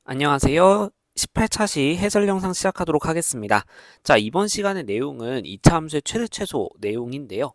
안녕하세요. 18차 시 해설 영상 시작하도록 하겠습니다. 자, 이번 시간의 내용은 2차 함수의 최대 최소 내용인데요.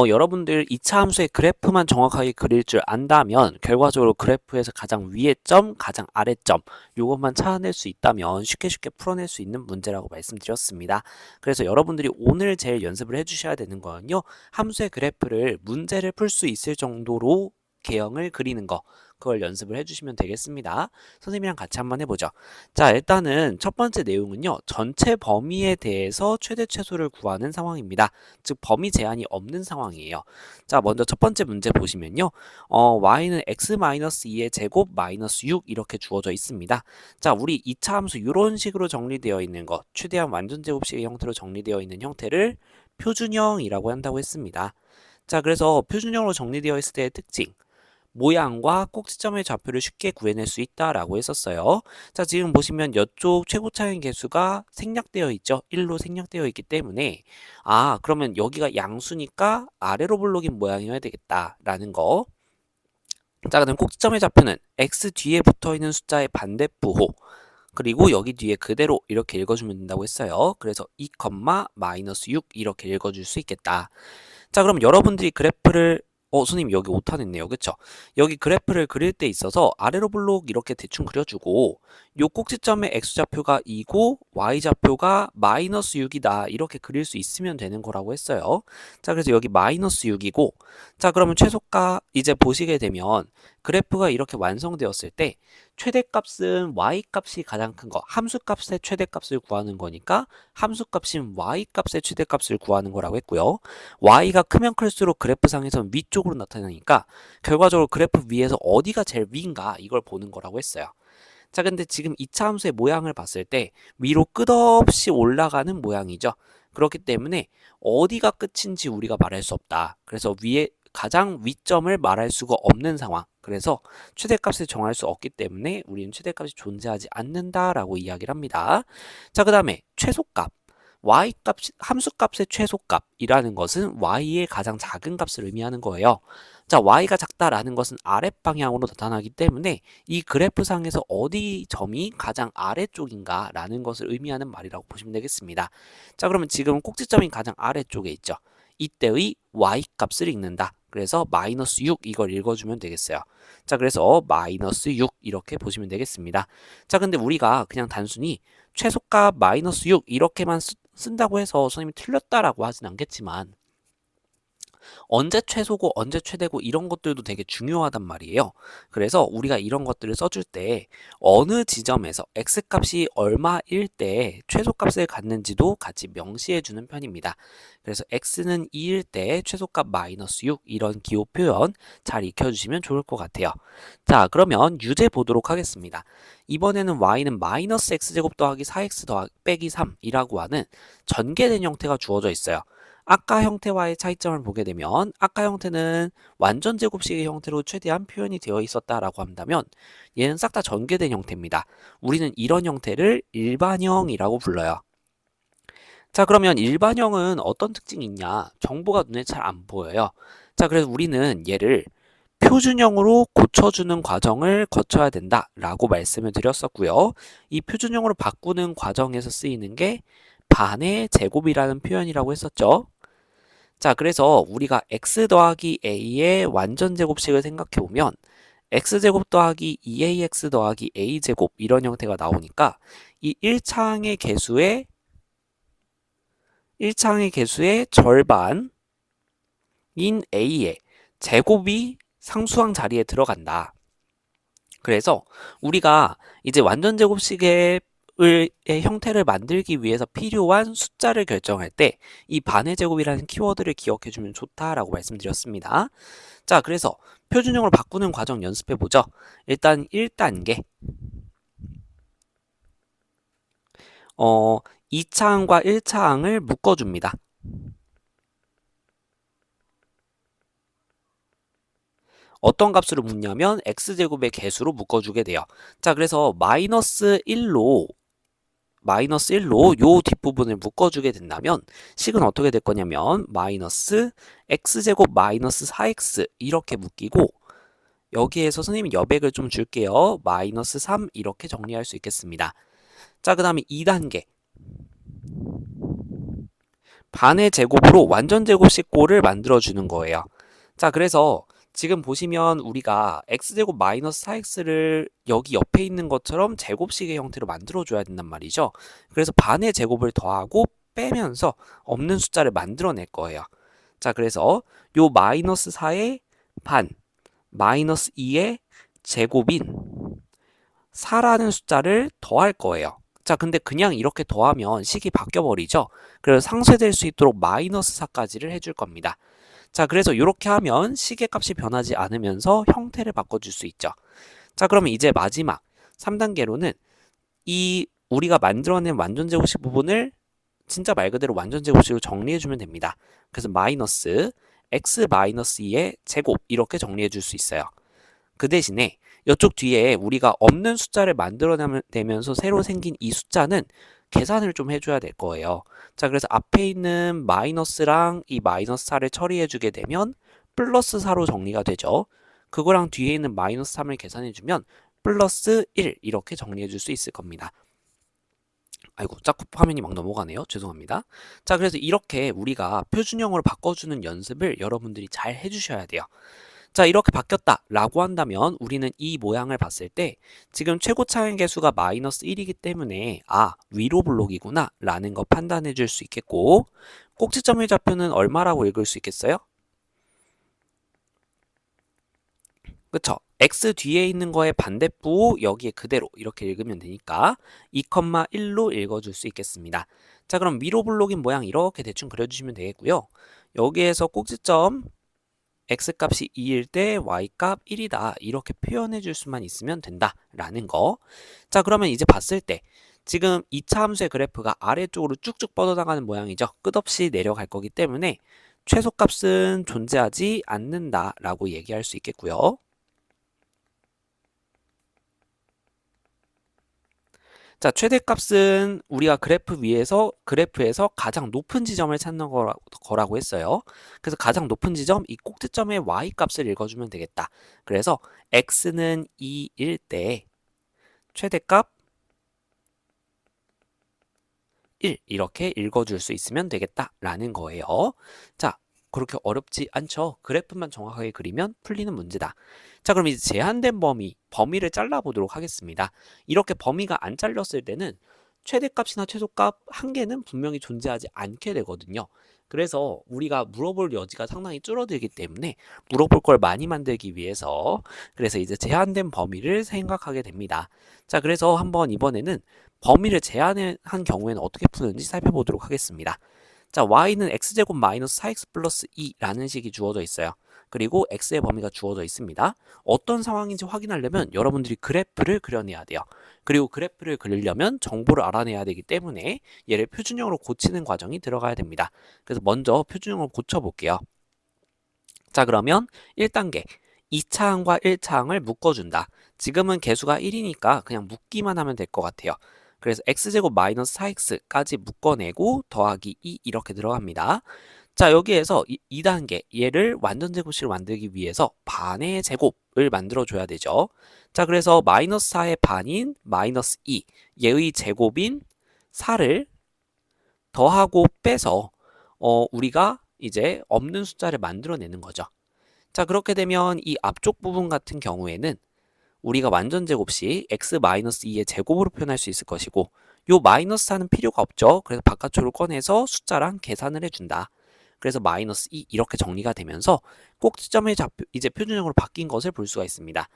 여러분들 2차 함수의 그래프만 정확하게 그릴 줄 안다면 결과적으로 그래프에서 가장 위의 점, 가장 아래 점 요것만 찾아낼 수 있다면 쉽게 풀어낼 수 있는 문제라고 말씀드렸습니다. 그래서 여러분들이 오늘 제일 연습을 해주셔야 되는 거는요. 함수의 그래프를 문제를 풀 수 있을 정도로 개형을 그리는 거 그걸 연습을 해주시면 되겠습니다. 선생님이랑 같이 한번 해보죠. 자, 일단은 첫 번째 내용은요. 전체 범위에 대해서 최대 최소를 구하는 상황입니다. 즉 범위 제한이 없는 상황이에요. 자, 먼저 첫 번째 문제 보시면요. y는 x-2의 제곱 마이너스 6 이렇게 주어져 있습니다. 자, 우리 2차 함수 이런 식으로 정리되어 있는 것, 최대한 완전제곱식의 형태로 정리되어 있는 형태를 표준형이라고 한다고 했습니다. 자, 그래서 표준형으로 정리되어 있을 때의 특징, 모양과 꼭지점의 좌표를 쉽게 구해낼 수 있다라고 했었어요. 자, 지금 보시면 이쪽 최고차의 개수가 생략되어 있죠. 1로 생략되어 있기 때문에 그러면 여기가 양수니까 아래로 블록인 모양이어야 되겠다라는 거. 자, 그다음 꼭지점의 좌표는 x 뒤에 붙어있는 숫자의 반대부호 그리고 여기 뒤에 그대로 이렇게 읽어주면 된다고 했어요. 그래서 2, 마이너스 6 이렇게 읽어줄 수 있겠다. 자, 그럼 여러분들이 그래프를 선생님 여기 오타 냈네요. 그쵸? 여기 그래프를 그릴 때 있어서 아래로 블록 이렇게 대충 그려주고 요 꼭지점의 x좌표가 2고 y좌표가 마이너스 6이다 이렇게 그릴 수 있으면 되는 거라고 했어요. 자, 그래서 여기 마이너스 6이고 자, 그러면 최소가 이제 보시게 되면 그래프가 이렇게 완성되었을 때 최대값은 y값이 가장 큰 거, 함수값의 최대값을 구하는 거니까 함수값인 y값의 최대값을 구하는 거라고 했고요. y가 크면 클수록 그래프상에서는 위쪽으로 나타나니까 결과적으로 그래프 위에서 어디가 제일 위인가 이걸 보는 거라고 했어요. 자, 근데 지금 2차 함수의 모양을 봤을 때 위로 끝없이 올라가는 모양이죠. 그렇기 때문에 어디가 끝인지 우리가 말할 수 없다. 그래서 위에 가장 위점을 말할 수가 없는 상황. 그래서 최대값을 정할 수 없기 때문에 우리는 최대값이 존재하지 않는다라고 이야기를 합니다. 자, 그 다음에 최소값. y값, 함수값의 최소값이라는 것은 y의 가장 작은 값을 의미하는 거예요. 자, y가 작다라는 것은 아랫방향으로 나타나기 때문에 이 그래프상에서 어디 점이 가장 아래쪽인가 라는 것을 의미하는 말이라고 보시면 되겠습니다. 자, 그러면 지금 꼭지점이 가장 아래쪽에 있죠. 이때의 y값을 읽는다. 그래서 마이너스 6 이걸 읽어주면 되겠어요. 자, 그래서 마이너스 6 이렇게 보시면 되겠습니다. 자, 근데 우리가 그냥 단순히 최소값 마이너스 6 이렇게만 쓴다고 해서 선생님이 틀렸다라고 하진 않겠지만 언제 최소고 언제 최대고 이런 것들도 되게 중요하단 말이에요. 그래서 우리가 이런 것들을 써줄 때 어느 지점에서 x값이 얼마일 때 최소값을 갖는지도 같이 명시해 주는 편입니다. 그래서 x는 2일 때 최소값 마이너스 6 이런 기호 표현 잘 익혀주시면 좋을 것 같아요. 자, 그러면 유제 보도록 하겠습니다. 이번에는 y는 마이너스 x제곱 더하기 4x 더하기 빼기 3이라고 하는 전개된 형태가 주어져 있어요. 아까 형태와의 차이점을 보게 되면 아까 형태는 완전 제곱식의 형태로 최대한 표현이 되어 있었다라고 한다면 얘는 싹 다 전개된 형태입니다. 우리는 이런 형태를 일반형이라고 불러요. 자, 그러면 일반형은 어떤 특징이 있냐? 정보가 눈에 잘 안 보여요. 자, 그래서 우리는 얘를 표준형으로 고쳐주는 과정을 거쳐야 된다라고 말씀을 드렸었고요. 이 표준형으로 바꾸는 과정에서 쓰이는 게 반의 제곱이라는 표현이라고 했었죠. 자, 그래서 우리가 x 더하기 a의 완전 제곱식을 생각해 보면 x제곱 더하기 2ax 더하기 a제곱 이런 형태가 나오니까 이 1차항의 개수의 절반인 a의 제곱이 상수항 자리에 들어간다. 그래서 우리가 이제 완전 제곱식의 형태를 만들기 위해서 필요한 숫자를 결정할 때 이 반의 제곱이라는 키워드를 기억해 주면 좋다라고 말씀드렸습니다. 자, 그래서 표준형으로 바꾸는 과정 연습해 보죠. 일단 1단계 2차항과 1차항을 묶어줍니다. 어떤 값으로 묶냐면 x제곱의 개수로 묶어주게 돼요. 자, 그래서 마이너스 1로 요 뒷부분을 묶어주게 된다면 식은 어떻게 될 거냐면 마이너스 x제곱 마이너스 4x 이렇게 묶이고 여기에서 선생님이 여백을 좀 줄게요. 마이너스 3 이렇게 정리할 수 있겠습니다. 자, 그 다음에 2단계. 반의 제곱으로 완전 제곱식 꼴을 만들어주는 거예요. 자, 그래서 지금 보시면 우리가 x제곱 마이너스 4x를 여기 옆에 있는 것처럼 제곱식의 형태로 만들어줘야 된단 말이죠. 그래서 반의 제곱을 더하고 빼면서 없는 숫자를 만들어낼 거예요. 자, 그래서 요 마이너스 4의 반, 마이너스 2의 제곱인 4라는 숫자를 더할 거예요. 자, 근데 그냥 이렇게 더하면 식이 바뀌어버리죠. 그래서 상쇄될 수 있도록 마이너스 4까지를 해줄 겁니다. 자, 그래서 이렇게 하면 식의 값이 변하지 않으면서 형태를 바꿔줄 수 있죠. 자, 그러면 이제 마지막 3단계로는 이 우리가 만들어낸 완전 제곱식 부분을 진짜 말 그대로 완전 제곱식으로 정리해주면 됩니다. 그래서 마이너스 x 마이너스 2의 제곱 이렇게 정리해줄 수 있어요. 그 대신에 이쪽 뒤에 우리가 없는 숫자를 만들어내면서 새로 생긴 이 숫자는 계산을 좀 해줘야 될 거예요. 자, 그래서 앞에 있는 마이너스랑 이 마이너스 4를 처리해주게 되면 플러스 4로 정리가 되죠. 그거랑 뒤에 있는 마이너스 3을 계산해주면 플러스 1 이렇게 정리해줄 수 있을 겁니다. 아이고, 자꾸 화면이 막 넘어가네요. 죄송합니다. 자, 그래서 이렇게 우리가 표준형으로 바꿔주는 연습을 여러분들이 잘 해주셔야 돼요. 자, 이렇게 바뀌었다라고 한다면 우리는 이 모양을 봤을 때 지금 최고 차항 개수가 마이너스 1이기 때문에 위로 블록이구나 라는 거 판단해 줄 수 있겠고, 꼭지점의 좌표는 얼마라고 읽을 수 있겠어요? 그쵸? x 뒤에 있는 거의 반대부 여기에 그대로 이렇게 읽으면 되니까 2,1로 읽어줄 수 있겠습니다. 자, 그럼 위로 블록인 모양 이렇게 대충 그려주시면 되겠고요. 여기에서 꼭지점 x값이 2일 때 y값 1이다 이렇게 표현해 줄 수만 있으면 된다라는 거. 자, 그러면 이제 봤을 때 지금 2차 함수의 그래프가 아래쪽으로 쭉쭉 뻗어나가는 모양이죠. 끝없이 내려갈 거기 때문에 최소값은 존재하지 않는다라고 얘기할 수 있겠고요. 자, 최대값은 우리가 그래프에서 가장 높은 지점을 찾는 거라고 했어요. 그래서 가장 높은 지점, 이 꼭지점의 y값을 읽어주면 되겠다. 그래서 x는 2일 때 최대값 1 이렇게 읽어줄 수 있으면 되겠다라는 거예요. 자, 그렇게 어렵지 않죠? 그래프만 정확하게 그리면 풀리는 문제다. 자, 그럼 이제 제한된 범위를 잘라보도록 하겠습니다. 이렇게 범위가 안 잘렸을 때는 최대값이나 최소값 한 개는 분명히 존재하지 않게 되거든요. 그래서 우리가 물어볼 여지가 상당히 줄어들기 때문에 물어볼 걸 많이 만들기 위해서 그래서 이제 제한된 범위를 생각하게 됩니다. 자, 그래서 한번 이번에는 범위를 제한한 경우에는 어떻게 푸는지 살펴보도록 하겠습니다. 자, y는 x제곱 마이너스 4x 플러스 2라는 식이 주어져 있어요. 그리고 x의 범위가 주어져 있습니다. 어떤 상황인지 확인하려면 여러분들이 그래프를 그려내야 돼요. 그리고 그래프를 그리려면 정보를 알아내야 되기 때문에 얘를 표준형으로 고치는 과정이 들어가야 됩니다. 그래서 먼저 표준형으로 고쳐볼게요. 자, 그러면 1단계 2차항과 1차항을 묶어준다. 지금은 개수가 1이니까 그냥 묶기만 하면 될 것 같아요. 그래서 x제곱 마이너스 4x까지 묶어내고 더하기 2 이렇게 들어갑니다. 자, 여기에서 2단계 얘를 완전 제곱식을 만들기 위해서 반의 제곱을 만들어줘야 되죠. 자, 그래서 마이너스 4의 반인 마이너스 2 얘의 제곱인 4를 더하고 빼서 우리가 이제 없는 숫자를 만들어내는 거죠. 자, 그렇게 되면 이 앞쪽 부분 같은 경우에는 우리가 완전 제곱식 x-2의 제곱으로 표현할 수 있을 것이고 요 마이너스 4는 필요가 없죠. 그래서 바깥쪽으로 꺼내서 숫자랑 계산을 해준다. 그래서 마이너스 2 이렇게 정리가 되면서 꼭지점의 좌표 이제 표준형으로 바뀐 것을 볼 수가 있습니다.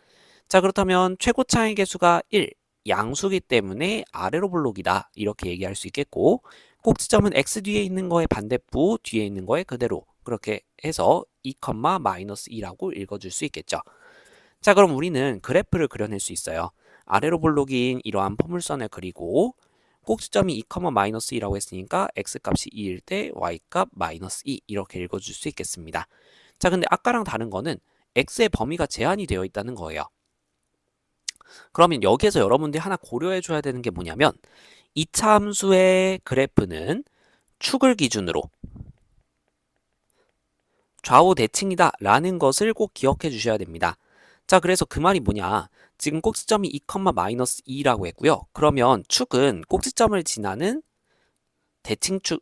자, 그렇다면 최고차의 개수가 1, 양수기 때문에 아래로 블록이다 이렇게 얘기할 수 있겠고 꼭지점은 x 뒤에 있는 거의 반대부 뒤에 있는 거의 그대로 그렇게 해서 2, 마이너스 2라고 읽어줄 수 있겠죠. 자, 그럼 우리는 그래프를 그려낼 수 있어요. 아래로 블록인 이러한 포물선을 그리고 꼭지점이 2, 마이너스 2라고 했으니까 x값이 2일 때 y값 마이너스 2 이렇게 읽어줄 수 있겠습니다. 자, 근데 아까랑 다른 거는 x의 범위가 제한이 되어 있다는 거예요. 그러면 여기에서 여러분들이 하나 고려해 줘야 되는 게 뭐냐면 2차 함수의 그래프는 축을 기준으로 좌우 대칭이다 라는 것을 꼭 기억해 주셔야 됩니다. 자, 그래서 그 말이 뭐냐? 지금 꼭지점이 2, 마이너스 2라고 했고요. 그러면 축은 꼭지점을 지나는 대칭축,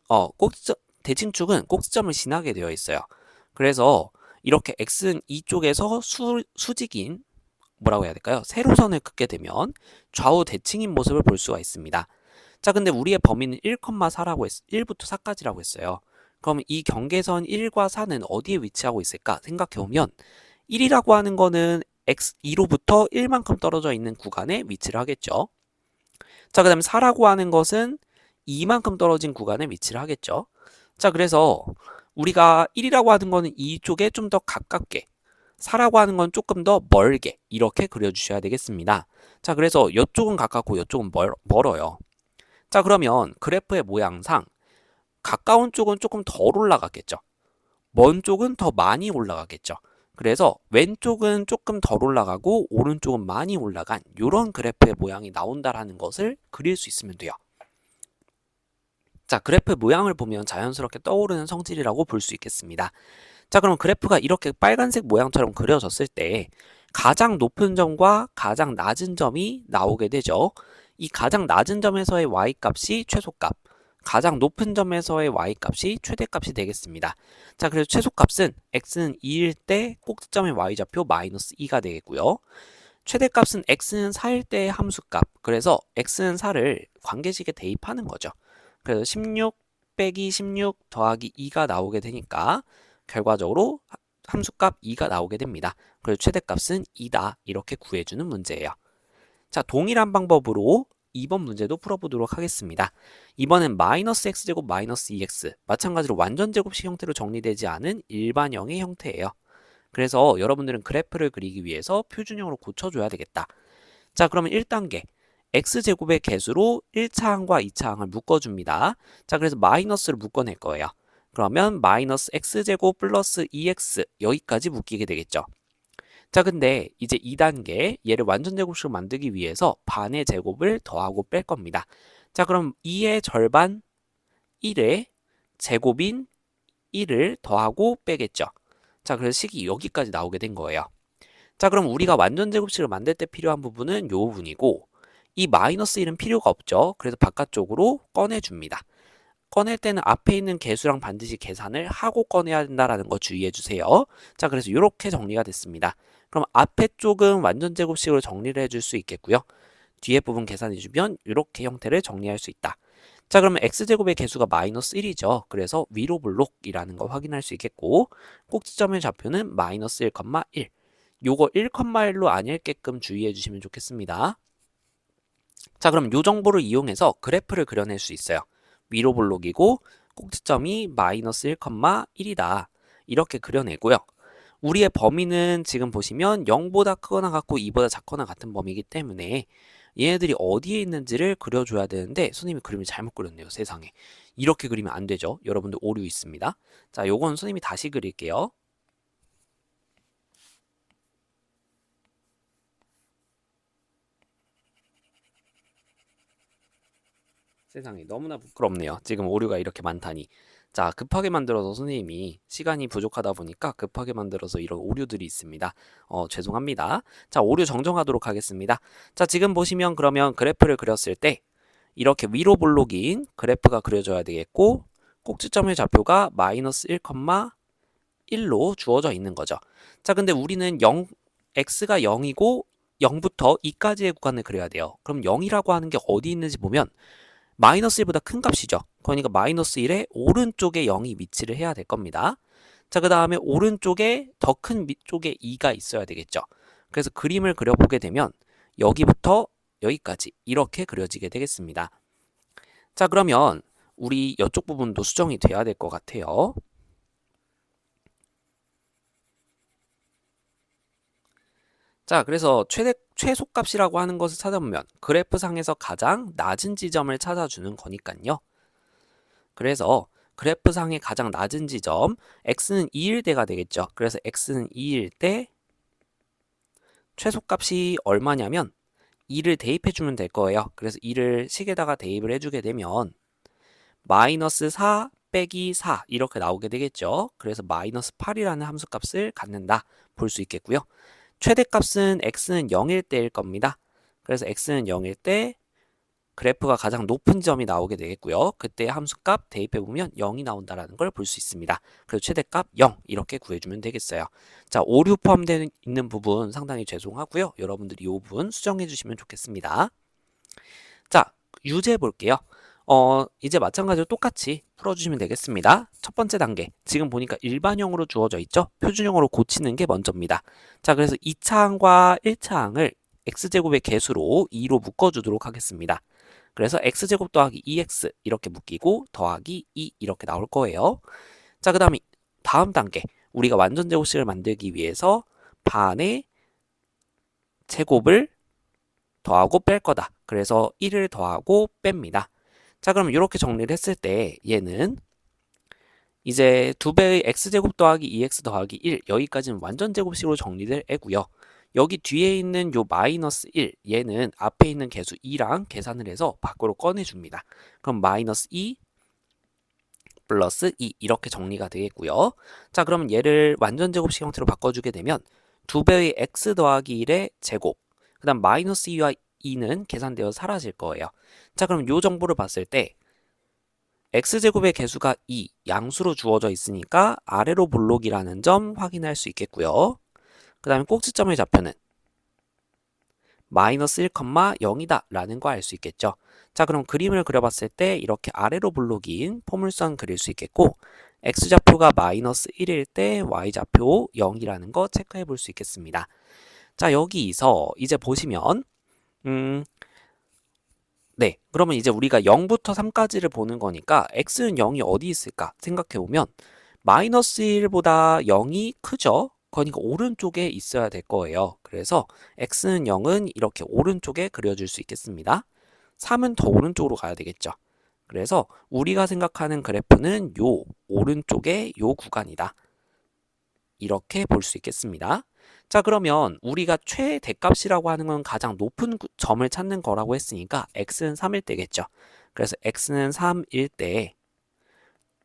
대칭축은 꼭지점을 지나게 되어 있어요. 그래서 이렇게 x는 이쪽에서 수직인 뭐라고 해야 될까요? 세로선을 긋게 되면 좌우 대칭인 모습을 볼 수가 있습니다. 자, 근데 우리의 범위는 1,4라고 1부터 4까지라고 했어요. 그럼 이 경계선 1과 4는 어디에 위치하고 있을까? 생각해 보면 1이라고 하는 거는 x2로부터 1만큼 떨어져 있는 구간에 위치를 하겠죠. 자, 그 다음에 4라고 하는 것은 2만큼 떨어진 구간에 위치를 하겠죠. 자, 그래서 우리가 1이라고 하는 거는 이쪽에 좀 더 가깝게, 4라고 하는 건 조금 더 멀게 이렇게 그려주셔야 되겠습니다. 자, 그래서 이쪽은 가깝고 이쪽은 멀어요. 자, 그러면 그래프의 모양상 가까운 쪽은 조금 덜 올라가겠죠. 먼 쪽은 더 많이 올라가겠죠. 그래서 왼쪽은 조금 덜 올라가고 오른쪽은 많이 올라간 이런 그래프의 모양이 나온다라는 것을 그릴 수 있으면 돼요. 자, 그래프 모양을 보면 자연스럽게 떠오르는 성질이라고 볼 수 있겠습니다. 자, 그럼 그래프가 이렇게 빨간색 모양처럼 그려졌을 때 가장 높은 점과 가장 낮은 점이 나오게 되죠. 이 가장 낮은 점에서의 y값이 최소값, 가장 높은 점에서의 y값이 최대값이 되겠습니다. 자, 그래서 최소값은 x는 2일 때 꼭지점의 y좌표 마이너스 2가 되겠고요. 최대값은 x는 4일 때의 함수값, 그래서 x는 4를 관계식에 대입하는 거죠. 그래서 16 빼기 16 더하기 2가 나오게 되니까 결과적으로 함수값 2가 나오게 됩니다. 그래서 최대값은 2다 이렇게 구해주는 문제예요. 자, 동일한 방법으로 2번 문제도 풀어보도록 하겠습니다. 이번엔 마이너스 x제곱 마이너스 2x 마찬가지로 완전제곱식 형태로 정리되지 않은 일반형의 형태예요. 그래서 여러분들은 그래프를 그리기 위해서 표준형으로 고쳐줘야 되겠다. 자, 그러면 1단계 x제곱의 개수로 1차항과 2차항을 묶어줍니다. 자, 그래서 마이너스를 묶어낼 거예요. 그러면 마이너스 x제곱 플러스 2x 여기까지 묶이게 되겠죠. 자, 근데 이제 2단계 얘를 완전제곱식으로 만들기 위해서 반의 제곱을 더하고 뺄 겁니다. 자, 그럼 2의 절반 1의 제곱인 1을 더하고 빼겠죠. 자, 그래서 식이 여기까지 나오게 된 거예요. 자, 그럼 우리가 완전제곱식을 만들 때 필요한 부분은 이 부분이고 이 마이너스 1은 필요가 없죠. 그래서 바깥쪽으로 꺼내줍니다. 꺼낼 때는 앞에 있는 개수랑 반드시 계산을 하고 꺼내야 된다는 거 주의해 주세요. 자, 그래서 이렇게 정리가 됐습니다. 그럼 앞에 쪽은 완전 제곱식으로 정리를 해줄 수 있겠고요. 뒤에 부분 계산해주면 이렇게 형태를 정리할 수 있다. 자, 그러면 x제곱의 개수가 마이너스 1이죠. 그래서 위로 블록이라는 거 확인할 수 있겠고 꼭지점의 좌표는 마이너스 1,1. 요거 1,1로 안 읽게끔 주의해 주시면 좋겠습니다. 자, 그럼 요 정보를 이용해서 그래프를 그려낼 수 있어요. 위로 블록이고 꼭지점이 마이너스 1,1이다. 이렇게 그려내고요. 우리의 범위는 지금 보시면 0보다 크거나 같고 2보다 작거나 같은 범위이기 때문에 얘네들이 어디에 있는지를 그려줘야 되는데 선생님이 그림을 잘못 그렸네요. 세상에. 이렇게 그리면 안 되죠. 여러분들 오류 있습니다. 자, 요건 선생님이 다시 그릴게요. 세상에 너무나 부끄럽네요. 지금 오류가 이렇게 많다니. 자, 급하게 만들어서 선생님이 시간이 부족하다 보니까 급하게 만들어서 이런 오류들이 있습니다. 죄송합니다. 자, 오류 정정하도록 하겠습니다. 자, 지금 보시면 그러면 그래프를 그렸을 때 이렇게 위로 블록인 그래프가 그려져야 되겠고 꼭지점의 좌표가 마이너스 1,1로 주어져 있는 거죠. 자, 근데 우리는 x가 0이고 0부터 2까지의 구간을 그려야 돼요. 그럼 0이라고 하는 게 어디 있는지 보면 마이너스 1보다 큰 값이죠. 그러니까 마이너스 1의 오른쪽에 0이 위치를 해야 될 겁니다. 자, 그 다음에 오른쪽에 더 큰 쪽에 2가 있어야 되겠죠. 그래서 그림을 그려보게 되면 여기부터 여기까지 이렇게 그려지게 되겠습니다. 자, 그러면 우리 이쪽 부분도 수정이 돼야 될 것 같아요. 자, 그래서 최소값이라고 하는 것을 찾아보면 그래프상에서 가장 낮은 지점을 찾아주는 거니까요. 그래서 그래프상의 가장 낮은 지점 x는 2일 때가 되겠죠. 그래서 x는 2일 때 최소값이 얼마냐면 2를 대입해 주면 될 거예요. 그래서 2를 식에다가 대입을 해주게 되면 마이너스 4 빼기 4 이렇게 나오게 되겠죠. 그래서 마이너스 8이라는 함수값을 갖는다 볼 수 있겠고요. 최대값은 x는 0일 때일 겁니다. 그래서 x는 0일 때 그래프가 가장 높은 점이 나오게 되겠고요. 그때 함수값 대입해보면 0이 나온다는 걸 볼 수 있습니다. 그래서 최대값 0 이렇게 구해주면 되겠어요. 자, 오류 포함되어 있는 부분 상당히 죄송하고요. 여러분들이 이 부분 수정해 주시면 좋겠습니다. 자, 유제 볼게요. 이제 마찬가지로 똑같이 풀어주시면 되겠습니다. 첫 번째 단계, 지금 보니까 일반형으로 주어져 있죠? 표준형으로 고치는 게 먼저입니다. 자, 그래서 2차항과 1차항을 x제곱의 개수로 2로 묶어주도록 하겠습니다. 그래서 x제곱 더하기 2x 이렇게 묶이고 더하기 2 이렇게 나올 거예요. 자, 그 다음에 다음 단계, 우리가 완전제곱식을 만들기 위해서 반의 제곱을 더하고 뺄 거다. 그래서 1을 더하고 뺍니다. 자, 그럼 이렇게 정리를 했을 때 얘는 이제 2배의 x제곱 더하기 2x 더하기 1 여기까지는 완전제곱식으로 정리될 애고요. 여기 뒤에 있는 요 마이너스 1 얘는 앞에 있는 개수 2랑 계산을 해서 밖으로 꺼내줍니다. 그럼 마이너스 2 플러스 2 이렇게 정리가 되겠고요. 자, 그러면 얘를 완전제곱식 형태로 바꿔주게 되면 2배의 x 더하기 1의 제곱 그 다음 마이너스 2와 2는 계산되어 사라질 거예요. 자, 그럼 요 정보를 봤을 때 x제곱의 개수가 2 양수로 주어져 있으니까 아래로 볼록이라는 점 확인할 수 있겠고요. 그 다음에 꼭지점의 좌표는 마이너스 1,0이다 라는 거 알 수 있겠죠. 자, 그럼 그림을 그려봤을 때 이렇게 아래로 볼록인 포물선 그릴 수 있겠고 x좌표가 마이너스 1일 때 y좌표 0이라는 거 체크해 볼 수 있겠습니다. 자, 여기서 이제 보시면 네, 그러면 이제 우리가 0부터 3까지를 보는 거니까 x는 0이 어디 있을까 생각해 보면 마이너스 1보다 0이 크죠? 그러니까 오른쪽에 있어야 될 거예요. 그래서 x는 0은 이렇게 오른쪽에 그려줄 수 있겠습니다. 3은 더 오른쪽으로 가야 되겠죠. 그래서 우리가 생각하는 그래프는 요 오른쪽에 요 구간이다. 이렇게 볼 수 있겠습니다. 자, 그러면 우리가 최대값이라고 하는 건 가장 높은 점을 찾는 거라고 했으니까 x는 3일 때겠죠. 그래서 x는 3일 때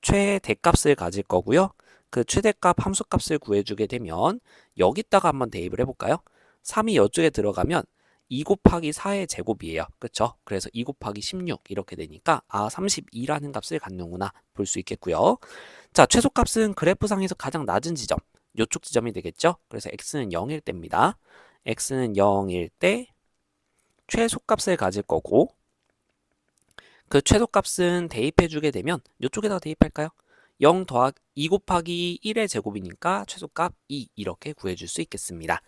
최대값을 가질 거고요. 그 최대값 함수값을 구해주게 되면 여기다가 한번 대입을 해볼까요? 3이 이쪽에 들어가면 2 곱하기 4의 제곱이에요. 그쵸? 그래서 2 곱하기 16 이렇게 되니까 32라는 값을 갖는구나 볼 수 있겠고요. 자, 최소값은 그래프상에서 가장 낮은 지점 요쪽 지점이 되겠죠? 그래서 x는 0일 때입니다. x는 0일 때 최소값을 가질 거고 그 최소값은 대입해주게 되면 이쪽에다 대입할까요? 0 더하기 2 곱하기 1의 제곱이니까 최소값 2 이렇게 구해줄 수 있겠습니다.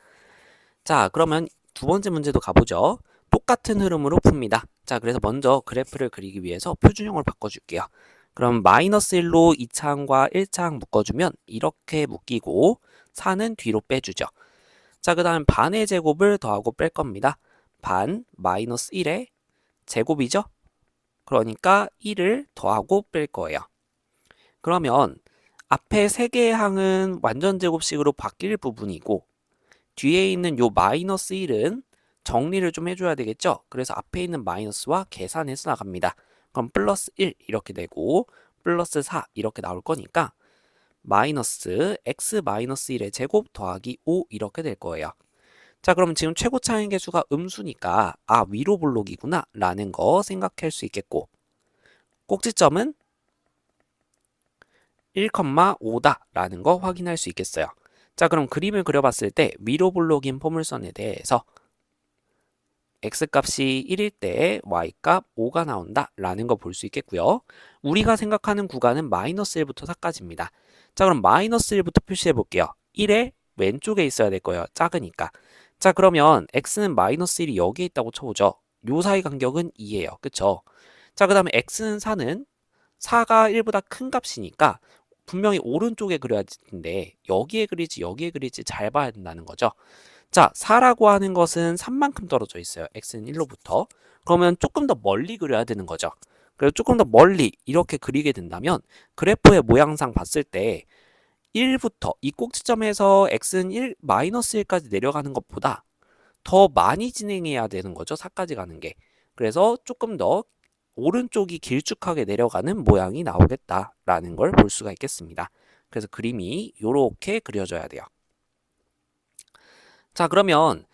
자, 그러면 두 번째 문제도 가보죠. 똑같은 흐름으로 풉니다. 자, 그래서 먼저 그래프를 그리기 위해서 표준형을 바꿔줄게요. 그럼 마이너스 1로 2차항과 1차항 묶어주면 이렇게 묶이고 4는 뒤로 빼주죠. 자, 그 다음 반의 제곱을 더하고 뺄 겁니다. 반 마이너스 1의 제곱이죠? 그러니까 1을 더하고 뺄 거예요. 그러면 앞에 3개의 항은 완전제곱식으로 바뀔 부분이고 뒤에 있는 요 마이너스 1은 정리를 좀 해줘야 되겠죠? 그래서 앞에 있는 마이너스와 계산해서 나갑니다. 그럼 플러스 1 이렇게 되고 플러스 4 이렇게 나올 거니까 마이너스 x 마이너스 1의 제곱 더하기 5 이렇게 될 거예요. 자, 그럼 지금 최고차항의 개수가 음수니까 위로 볼록이구나 라는 거 생각할 수 있겠고 꼭지점은 1,5다 라는 거 확인할 수 있겠어요. 자, 그럼 그림을 그려봤을 때 위로 볼록인 포물선에 대해서 x값이 1일 때 y값 5가 나온다 라는 거 볼 수 있겠고요. 우리가 생각하는 구간은 마이너스 1부터 4까지입니다. 자, 그럼 마이너스 1부터 표시해 볼게요. 1의 왼쪽에 있어야 될 거예요. 작으니까. 자, 그러면 x는 마이너스 1이 여기에 있다고 쳐보죠. 요 사이 간격은 2예요. 그쵸? 자, 그 다음에 x는 4는 4가 1보다 큰 값이니까 분명히 오른쪽에 그려야 되는데 여기에 그리지 여기에 그리지 잘 봐야 된다는 거죠. 자, 4라고 하는 것은 3만큼 떨어져 있어요. x는 1로부터. 그러면 조금 더 멀리 그려야 되는 거죠. 그래서 조금 더 멀리 이렇게 그리게 된다면 그래프의 모양상 봤을 때 1부터 이 꼭지점에서 x는 1, 마이너스 1까지 내려가는 것보다 더 많이 진행해야 되는 거죠. 4까지 가는 게. 그래서 조금 더 오른쪽이 길쭉하게 내려가는 모양이 나오겠다라는 걸 볼 수가 있겠습니다. 그래서 그림이 이렇게 그려져야 돼요. 자, 그러면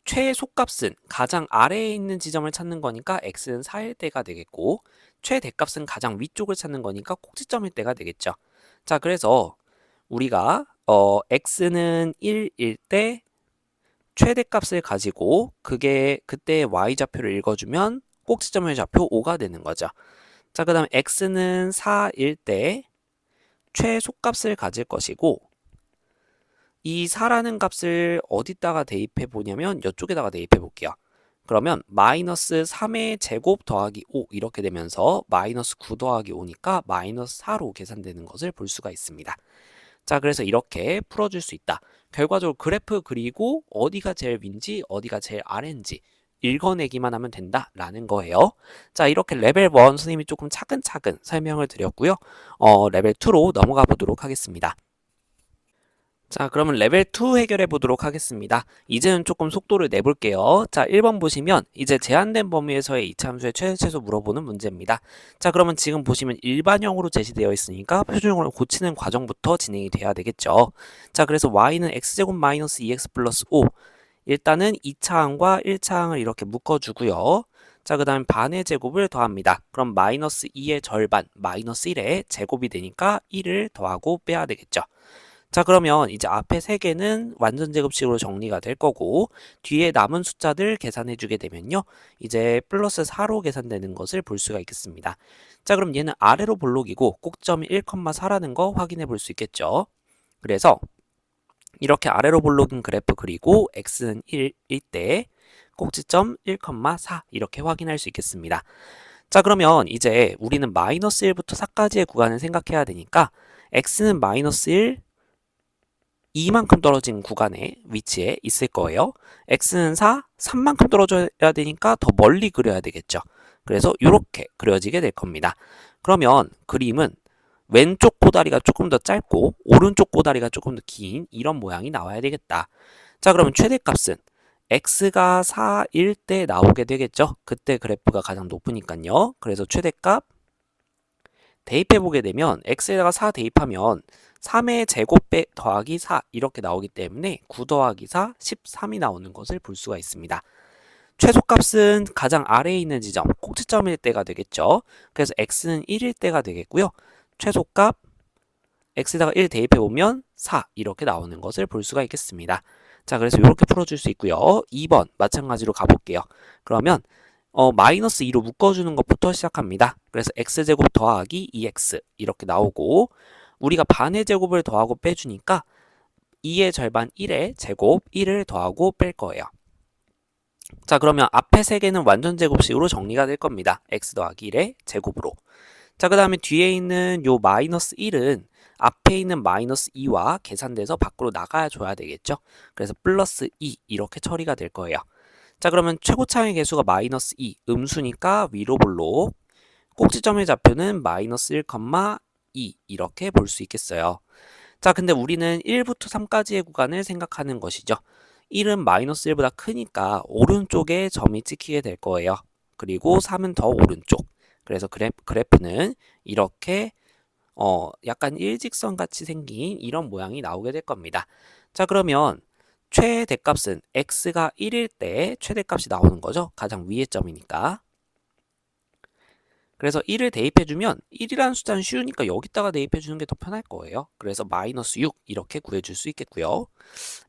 최소값은 가장 아래에 있는 지점을 찾는 거니까 x는 4일 때가 되겠고, 최대값은 가장 위쪽을 찾는 거니까 꼭지점일 때가 되겠죠. 자, 그래서 우리가 x는 1일 때 최대값을 가지고 그게 그때 y좌표를 읽어주면 꼭지점의 좌표 5가 되는 거죠. 자, 그 다음 x는 4일 때 최소값을 가질 것이고, 이 4라는 값을 어디다가 대입해 보냐면 이쪽에다가 대입해 볼게요. 그러면 마이너스 3의 제곱 더하기 5 이렇게 되면서 마이너스 9 더하기 5니까 마이너스 4로 계산되는 것을 볼 수가 있습니다. 자, 그래서 이렇게 풀어줄 수 있다. 결과적으로 그래프 그리고 어디가 제일 위인지 어디가 제일 아래인지 읽어내기만 하면 된다라는 거예요. 자, 이렇게 레벨 1 선생님이 조금 차근차근 설명을 드렸고요. 레벨 2로 넘어가 보도록 하겠습니다. 자, 그러면 레벨 2 해결해 보도록 하겠습니다. 이제는 조금 속도를 내볼게요. 자, 1번 보시면 이제 제한된 범위에서의 이차함수의 최소 물어보는 문제입니다. 자, 그러면 지금 보시면 일반형으로 제시되어 있으니까 표준형으로 고치는 과정부터 진행이 돼야 되겠죠. 자, 그래서 y는 x제곱 마이너스 2x 플러스 5. 일단은 2차항과 1차항을 이렇게 묶어주고요. 자, 그 다음에 반의 제곱을 더합니다. 그럼 마이너스 2의 절반, 마이너스 1의 제곱이 되니까 1을 더하고 빼야 되겠죠. 자, 그러면 이제 앞에 세 개는 완전 제곱식으로 정리가 될 거고, 뒤에 남은 숫자들 계산해 주게 되면요, 이제 플러스 4로 계산되는 것을 볼 수가 있겠습니다. 자, 그럼 얘는 아래로 볼록이고 꼭점이 1,4라는 거 확인해 볼 수 있겠죠. 그래서 이렇게 아래로 볼록인 그래프 그리고 x는 1일 때 꼭지점 1,4 이렇게 확인할 수 있겠습니다. 자, 그러면 이제 우리는 마이너스 1부터 4까지의 구간을 생각해야 되니까 x는 마이너스 1, 2만큼 떨어진 구간에 위치에 있을 거예요. x는 4, 3만큼 떨어져야 되니까 더 멀리 그려야 되겠죠. 그래서 이렇게 그려지게 될 겁니다. 그러면 그림은 왼쪽 꼬다리가 조금 더 짧고 오른쪽 꼬다리가 조금 더 긴 이런 모양이 나와야 되겠다. 자, 그러면 최대값은 x가 4일 때 나오게 되겠죠. 그때 그래프가 가장 높으니까요. 그래서 최대값 대입해 보게 되면 x에다가 4 대입하면 3의 제곱 더하기 4 이렇게 나오기 때문에 9 더하기 4, 13이 나오는 것을 볼 수가 있습니다. 최소값은 가장 아래에 있는 지점, 꼭지점일 때가 되겠죠. 그래서 x는 1일 때가 되겠고요. 최소값 x에다가 1 대입해 보면 4 이렇게 나오는 것을 볼 수가 있겠습니다. 자, 그래서 이렇게 풀어줄 수 있고요. 2번 마찬가지로 가볼게요. 그러면 마이너스 2로 묶어주는 것부터 시작합니다. 그래서 x제곱 더하기 2x 이렇게 나오고 우리가 반의 제곱을 더하고 빼주니까 2의 절반 1의 제곱 1을 더하고 뺄 거예요. 자, 그러면 앞에 세 개는 완전 제곱식으로 정리가 될 겁니다. x 더하기 1의 제곱으로. 자, 그 다음에 뒤에 있는 요 마이너스 1은 앞에 있는 마이너스 2와 계산돼서 밖으로 나가 줘야 되겠죠. 그래서 플러스 2 이렇게 처리가 될 거예요. 자, 그러면 최고차의 개수가 마이너스 2, 음수니까 위로 볼록, 꼭지점의 좌표는 마이너스 1,2 이렇게 볼 수 있겠어요. 자, 근데 우리는 1부터 3까지의 구간을 생각하는 것이죠. 1은 마이너스 1보다 크니까 오른쪽에 점이 찍히게 될 거예요. 그리고 3은 더 오른쪽. 그래서 그래프는 이렇게 약간 일직선 같이 생긴 이런 모양이 나오게 될 겁니다. 자, 그러면 최대값은 x가 1일 때 최대값이 나오는 거죠. 가장 위의 점이니까. 그래서 1을 대입해주면 1이라는 숫자는 쉬우니까 여기다가 대입해주는 게 더 편할 거예요. 그래서 마이너스 6 이렇게 구해줄 수 있겠고요.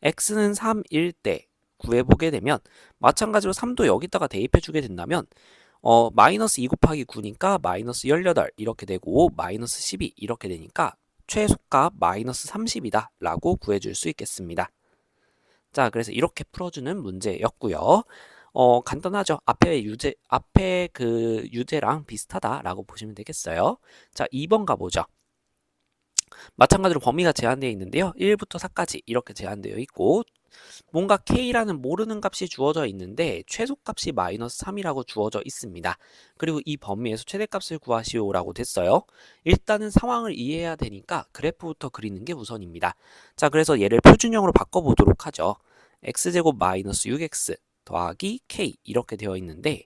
x는 3일 때 구해보게 되면 마찬가지로 3도 여기다가 대입해주게 된다면 마이너스 2 곱하기 9니까 마이너스 18 이렇게 되고 마이너스 12 이렇게 되니까 최소값 마이너스 30이다 라고 구해줄 수 있겠습니다. 자, 그래서 이렇게 풀어주는 문제였고요. 간단하죠. 앞에 그 유제랑 비슷하다라고 보시면 되겠어요. 자, 2번 가보죠. 마찬가지로 범위가 제한되어 있는데요. 1부터 4까지 이렇게 제한되어 있고 뭔가 k라는 모르는 값이 주어져 있는데 최소값이 마이너스 3이라고 주어져 있습니다. 그리고 이 범위에서 최대값을 구하시오라고 됐어요. 일단은 상황을 이해해야 되니까 그래프부터 그리는 게 우선입니다. 자, 그래서 얘를 표준형으로 바꿔보도록 하죠. x제곱 마이너스 6x 더하기 k 이렇게 되어 있는데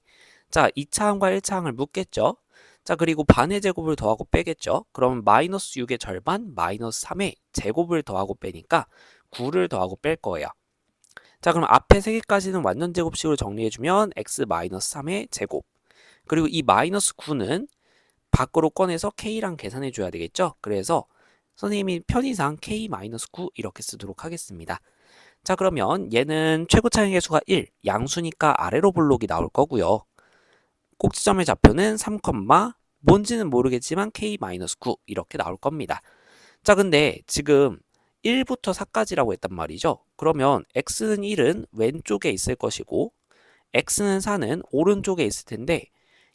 자, 2차항과 1차항을 묶겠죠. 자, 그리고 반의 제곱을 더하고 빼겠죠. 그러면 마이너스 6의 절반 마이너스 3의 제곱을 더하고 빼니까 9를 더하고 뺄 거예요. 자, 그럼 앞에 3개까지는 완전 제곱식으로 정리해주면 x-3의 제곱. 그리고 이 마이너스 9는 밖으로 꺼내서 k랑 계산해줘야 되겠죠? 그래서 선생님이 편의상 k-9 이렇게 쓰도록 하겠습니다. 자, 그러면 얘는 최고 차항의 수가 1, 양수니까 아래로 볼록이 나올 거고요. 꼭지점의 좌표는 3, 뭔지는 모르겠지만 k-9 이렇게 나올 겁니다. 자, 근데 지금 1부터 4까지라고 했단 말이죠. 그러면 x는 1은 왼쪽에 있을 것이고 x는 4는 오른쪽에 있을 텐데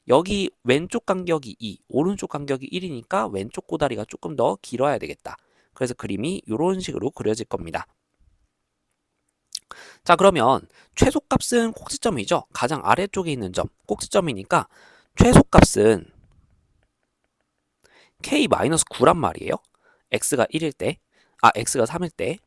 여기 왼쪽 간격이 2, 오른쪽 간격이 1이니까 왼쪽 꼬다리가 조금 더 길어야 되겠다. 그래서 그림이 이런 식으로 그려질 겁니다. 자, 그러면 최소값은 꼭지점이죠. 가장 아래쪽에 있는 점, 꼭지점이니까 최소값은 k-9란 말이에요. x가 1일 때, x가 3일 때.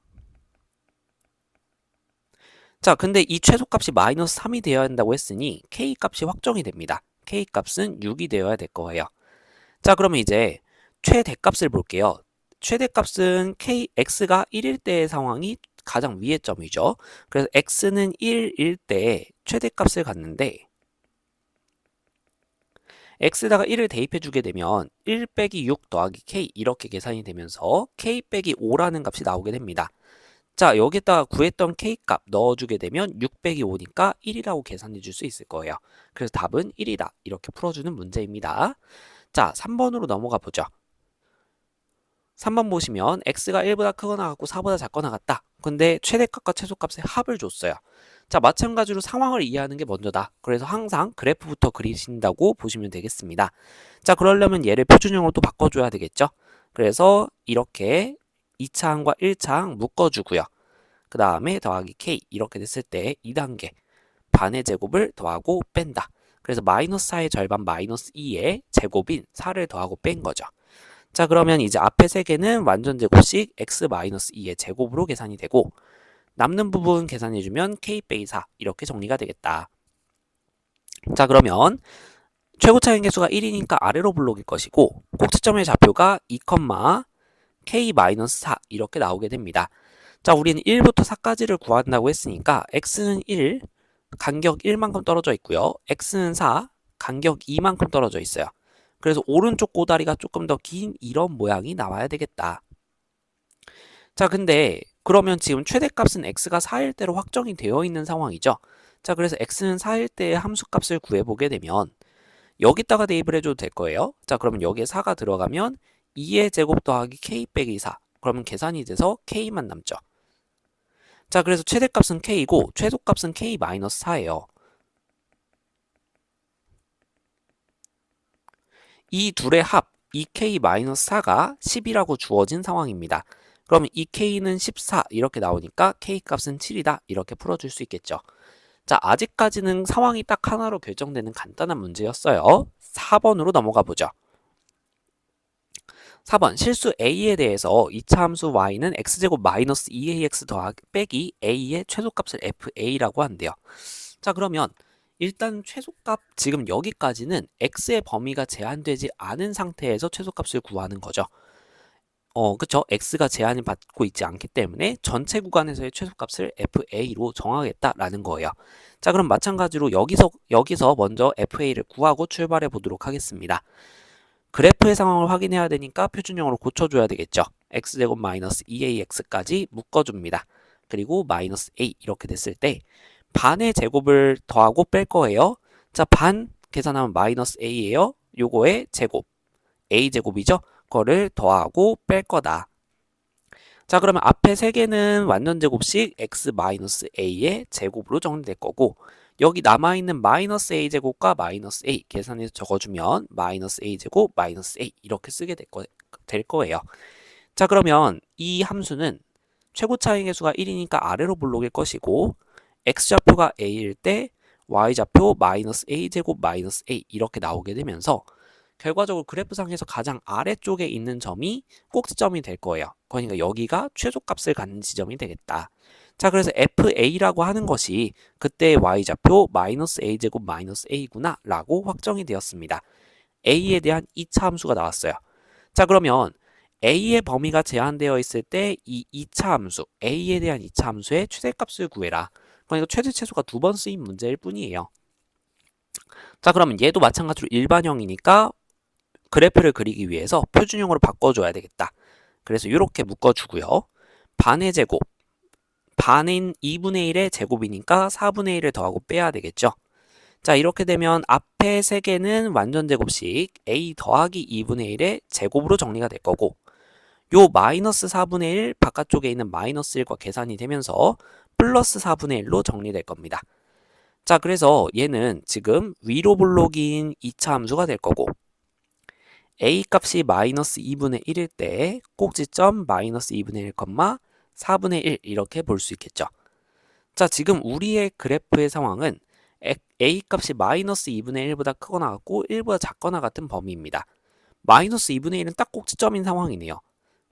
자, 근데 이 최소값이 마이너스 3이 되어야 한다고 했으니 k값이 확정이 됩니다. k값은 6이 되어야 될 거예요. 자, 그러면 이제 최대값을 볼게요. 최대값은 x가 1일 때의 상황이 가장 위의 점이죠. 그래서 x는 1일 때 최대값을 갖는데 x에다가 1을 대입해 주게 되면 1 빼기 6 더하기 k 이렇게 계산이 되면서 k 빼기 5라는 값이 나오게 됩니다. 자, 여기다가 구했던 k값 넣어주게 되면 6 빼기 5니까 1이라고 계산해 줄 수 있을 거예요. 그래서 답은 1이다. 이렇게 풀어주는 문제입니다. 자, 3번으로 넘어가 보죠. 3번 보시면 x가 1보다 크거나 같고 4보다 작거나 같다. 근데 최대값과 최소값의 합을 줬어요. 자, 마찬가지로 상황을 이해하는 게 먼저다. 그래서 항상 그래프부터 그리신다고 보시면 되겠습니다. 자, 그러려면 얘를 표준형으로 또 바꿔줘야 되겠죠. 그래서 이렇게 2차항과 1차항 묶어주고요. 그 다음에 더하기 k 이렇게 됐을 때 2단계 반의 제곱을 더하고 뺀다. 그래서 마이너스 4의 절반 마이너스 2의 제곱인 4를 더하고 뺀 거죠. 자, 그러면 이제 앞에 3개는 완전 제곱식 x-2의 제곱으로 계산이 되고 남는 부분 계산해주면 k 빼기 4 이렇게 정리가 되겠다. 자, 그러면 최고 차항 개수가 1이니까 아래로 블록일 것이고 꼭지점의 좌표가 2, k-4 이렇게 나오게 됩니다. 자, 우리는 1부터 4까지를 구한다고 했으니까 x는 1, 간격 1만큼 떨어져 있고요. x는 4, 간격 2만큼 떨어져 있어요. 그래서 오른쪽 꼬다리가 조금 더 긴 이런 모양이 나와야 되겠다. 자, 근데 그러면 지금 최대값은 x가 4일 때로 확정이 되어 있는 상황이죠. 자, 그래서 x는 4일 때의 함수값을 구해보게 되면 여기다가 대입을 해줘도 될 거예요. 자, 그러면 여기에 4가 들어가면 2의 제곱 더하기 k 빼기 4. 그러면 계산이 돼서 k만 남죠. 자, 그래서 최대값은 k이고 최소값은 k-4예요. 이 둘의 합 2k-4가 10이라고 주어진 상황입니다. 그러면 2k는 14 이렇게 나오니까 k값은 7이다 이렇게 풀어줄 수 있겠죠. 자, 아직까지는 상황이 딱 하나로 결정되는 간단한 문제였어요. 4번으로 넘어가 보죠. 4번 실수 a에 대해서 2차 함수 y는 x제곱 마이너스 2ax 더하기 빼기 a의 최소값을 fa라고 한대요. 자, 그러면 일단 최소값 지금 여기까지는 x의 범위가 제한되지 않은 상태에서 최소값을 구하는 거죠. 그쵸? x가 제한을 받고 있지 않기 때문에 전체 구간에서의 최소값을 fa로 정하겠다라는 거예요. 자, 그럼 마찬가지로 여기서 먼저 fa를 구하고 출발해 보도록 하겠습니다. 그래프의 상황을 확인해야 되니까 표준형으로 고쳐줘야 되겠죠. x제곱 마이너스 2ax까지 묶어줍니다. 그리고 마이너스 a 이렇게 됐을 때 반의 제곱을 더하고 뺄 거예요. 자, 반 계산하면 마이너스 a예요. 요거의 제곱, a제곱이죠. 그거를 더하고 뺄 거다. 자, 그러면 앞에 3개는 완전 제곱식 x-a의 제곱으로 정리될 거고 여기 남아있는 마이너스 a제곱과 마이너스 a 계산해서 적어주면 마이너스 a제곱 마이너스 a 이렇게 쓰게 될 거예요. 자, 그러면 이 함수는 최고 차항의 개수가 1이니까 아래로 블록일 것이고 x좌표가 a일 때 y좌표 마이너스 a제곱 마이너스 a 이렇게 나오게 되면서 결과적으로 그래프상에서 가장 아래쪽에 있는 점이 꼭지점이 될 거예요. 그러니까 여기가 최소값을 갖는 지점이 되겠다. 자, 그래서 FA라고 하는 것이 그때의 y좌표 마이너스 a제곱 마이너스 a구나 라고 확정이 되었습니다. a에 대한 2차 함수가 나왔어요. 자, 그러면 a의 범위가 제한되어 있을 때 이 2차 함수, a에 대한 2차 함수의 최대값을 구해라. 그러니까 최대 최소가 2번 쓰인 문제일 뿐이에요. 자, 그러면 얘도 마찬가지로 일반형이니까 그래프를 그리기 위해서 표준형으로 바꿔줘야 되겠다. 그래서 이렇게 묶어주고요. 반의 제곱, 반인 2분의 1의 제곱이니까 4분의 1을 더하고 빼야 되겠죠. 자, 이렇게 되면 앞에 3개는 완전 제곱식 a 더하기 2분의 1의 제곱으로 정리가 될 거고, 요 마이너스 4분의 1 바깥쪽에 있는 마이너스 1과 계산이 되면서 플러스 4분의 1로 정리될 겁니다. 자, 그래서 얘는 지금 위로 볼록인 2차 함수가 될 거고, a 값이 마이너스 2분의 1일 때 꼭지점 마이너스 2분의 1, 4분의 1 이렇게 볼 수 있겠죠. 자, 지금 우리의 그래프의 상황은 a 값이 마이너스 2분의 1보다 크거나 같고 1보다 작거나 같은 범위입니다. 마이너스 2분의 1은 딱 꼭지점인 상황이네요.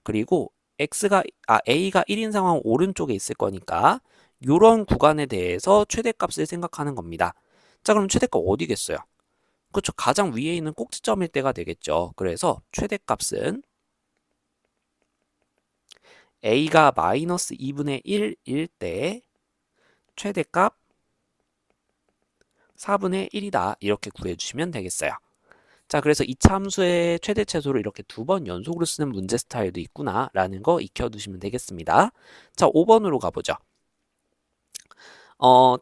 그리고 a가 1인 상황 오른쪽에 있을 거니까 이런 구간에 대해서 최대값을 생각하는 겁니다. 자, 그럼 최대값 어디겠어요? 그렇죠. 가장 위에 있는 꼭지점일 때가 되겠죠. 그래서 최대값은 a가 마이너스 2분의 1일 때 최대값 4분의 1이다. 이렇게 구해주시면 되겠어요. 자, 그래서 2차 함수의 최대 최소를 이렇게 2번 연속으로 쓰는 문제 스타일도 있구나 라는 거 익혀두시면 되겠습니다. 자, 5번으로 가보죠.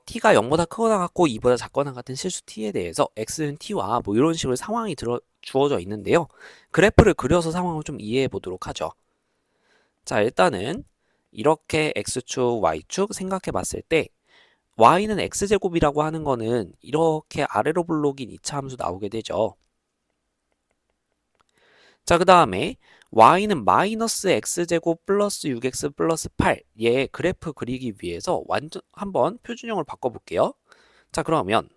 t가 0보다 크거나 같고 2보다 작거나 같은 실수 t에 대해서 x는 t와 뭐 이런 식으로 상황이 주어져 있는데요. 그래프를 그려서 상황을 좀 이해해 보도록 하죠. 자, 일단은 이렇게 x축, y축 생각해 봤을 때 y는 x제곱이라고 하는 거는 이렇게 아래로 볼록인 2차 함수 나오게 되죠. 자, 그 다음에 y는 마이너스 x제곱 플러스 6x 플러스 8 얘 그래프 그리기 위해서 완전 한번 표준형을 바꿔볼게요. 자, 그러면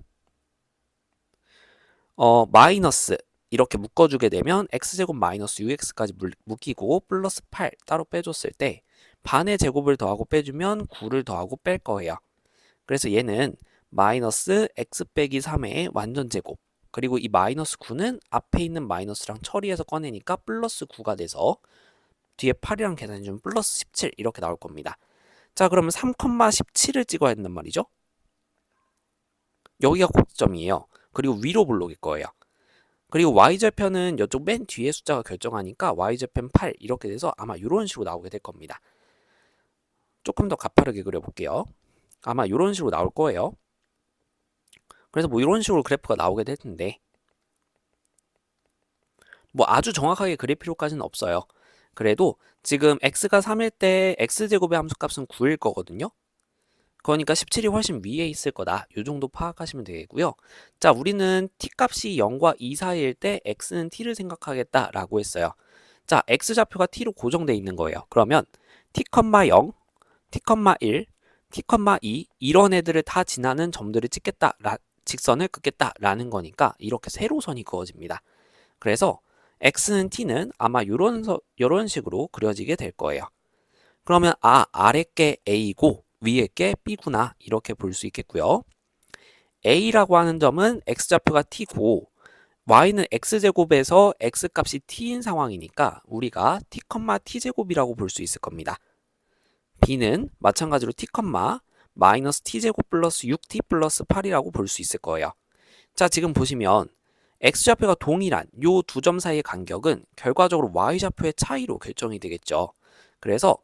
마이너스 이렇게 묶어주게 되면 x제곱 마이너스 6x까지 묶이고 플러스 8 따로 빼줬을 때 반의 제곱을 더하고 빼주면 9를 더하고 뺄 거예요. 그래서 얘는 마이너스 x 빼기 3의 완전 제곱, 그리고 이 마이너스 9는 앞에 있는 마이너스랑 처리해서 꺼내니까 플러스 9가 돼서 뒤에 8이랑 계산해 주면 플러스 17 이렇게 나올 겁니다. 자, 그러면 3,17을 찍어야 된단 말이죠. 여기가 꼭지점이에요. 그리고 위로 볼록일 거예요. 그리고 y절편은 이쪽 맨 뒤에 숫자가 결정하니까 y절편 8 이렇게 돼서 아마 이런 식으로 나오게 될 겁니다. 조금 더 가파르게 그려볼게요. 아마 이런 식으로 나올 거예요. 그래서 뭐 이런 식으로 그래프가 나오게 될 텐데 뭐 아주 정확하게 그릴 필요까지는 없어요. 그래도 지금 x가 3일 때 x제곱의 함수값은 9일 거거든요. 그러니까 17이 훨씬 위에 있을 거다. 이 정도 파악하시면 되겠고요. 자, 우리는 t값이 0과 2 사이일 때 x는 t를 생각하겠다라고 했어요. 자, x좌표가 t로 고정되어 있는 거예요. 그러면 t, 0, t, 1, t, 2 이런 애들을 다 지나는 점들을 찍겠다, 직선을 긋겠다라는 거니까 이렇게 세로선이 그어집니다. 그래서 x는 t는 아마 이런 식으로 그려지게 될 거예요. 그러면 아래 게 a고 위에 게 b구나 이렇게 볼 수 있겠고요. a라고 하는 점은 x좌표가 t고 y는 x제곱에서 x값이 t인 상황이니까 우리가 t, t제곱이라고 볼 수 있을 겁니다. b는 마찬가지로 t, 마이너스 t제곱 플러스 6t 플러스 8이라고 볼 수 있을 거예요. 자, 지금 보시면 x좌표가 동일한 요 두 점 사이의 간격은 결과적으로 y좌표의 차이로 결정이 되겠죠. 그래서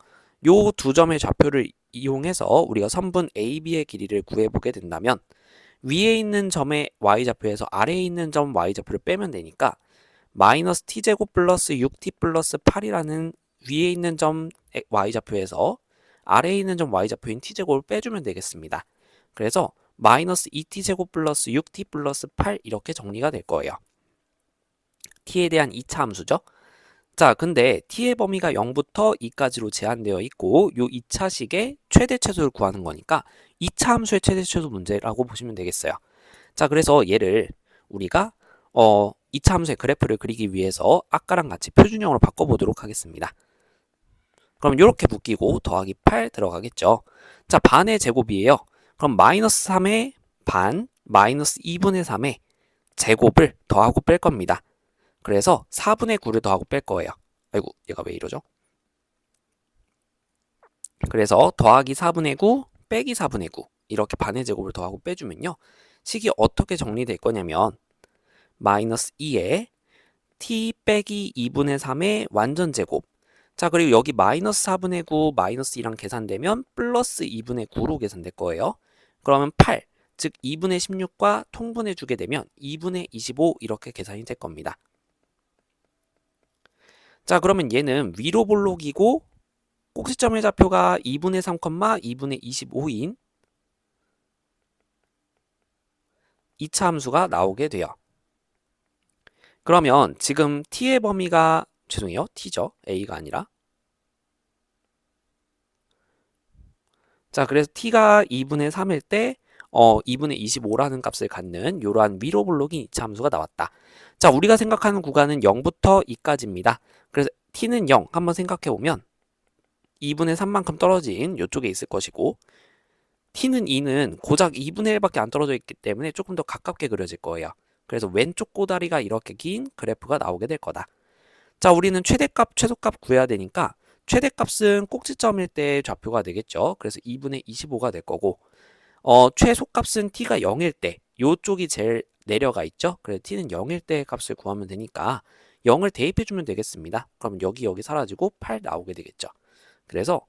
요 두 점의 좌표를 이용해서 우리가 선분 AB의 길이를 구해보게 된다면 위에 있는 점의 y좌표에서 아래에 있는 점 y좌표를 빼면 되니까 마이너스 t제곱 플러스 6t 플러스 8이라는 위에 있는 점 y좌표에서 아래에 있는 점 y좌표인 t제곱을 빼주면 되겠습니다. 그래서 마이너스 2t제곱 플러스 6t 플러스 8 이렇게 정리가 될 거예요. t에 대한 2차 함수죠. 자, 근데 t의 범위가 0부터 2까지로 제한되어 있고 요 2차식의 최대 최소를 구하는 거니까 2차 함수의 최대 최소 문제라고 보시면 되겠어요. 자, 그래서 얘를 우리가 2차 함수의 그래프를 그리기 위해서 아까랑 같이 표준형으로 바꿔보도록 하겠습니다. 그럼 이렇게 묶이고 더하기 8 들어가겠죠. 자, 반의 제곱이에요. 그럼 마이너스 3의 반, 마이너스 2분의 3의 제곱을 더하고 뺄 겁니다. 그래서 4분의 9를 더하고 뺄 거예요. 아이고, 얘가 왜 이러죠? 그래서 더하기 4분의 9 빼기 4분의 9 이렇게 반의 제곱을 더하고 빼주면요. 식이 어떻게 정리될 거냐면 마이너스 2에 t 빼기 2분의 3의 완전 제곱. 자, 그리고 여기 마이너스 4분의 9 마이너스 2랑 계산되면 플러스 2분의 9로 계산될 거예요. 그러면 8, 즉 2분의 16과 통분해 주게 되면 2분의 25 이렇게 계산이 될 겁니다. 자, 그러면 얘는 위로 볼록이고 꼭지점의 좌표가 2분의 3, 2분의 25인 2차 함수가 나오게 돼요. 그러면 지금 t의 범위가 죄송해요. t죠. a가 아니라. 자, 그래서 t가 2분의 3일 때 2분의 25라는 값을 갖는 이러한 위로 볼록인 2차 함수가 나왔다. 자, 우리가 생각하는 구간은 0부터 2까지입니다. 그래서 t는 0 한번 생각해 보면 2분의 3만큼 떨어진 이쪽에 있을 것이고 t는 2는 고작 2분의 1밖에 안 떨어져 있기 때문에 조금 더 가깝게 그려질 거예요. 그래서 왼쪽 꼬다리가 이렇게 긴 그래프가 나오게 될 거다. 자, 우리는 최대값, 최소값 구해야 되니까 최대값은 꼭지점일 때 좌표가 되겠죠. 그래서 2분의 25가 될 거고 최소값은 t가 0일 때 요쪽이 제일 내려가 있죠. 그래서 t는 0일 때 값을 구하면 되니까 0을 대입해주면 되겠습니다. 그럼 여기 사라지고 8 나오게 되겠죠. 그래서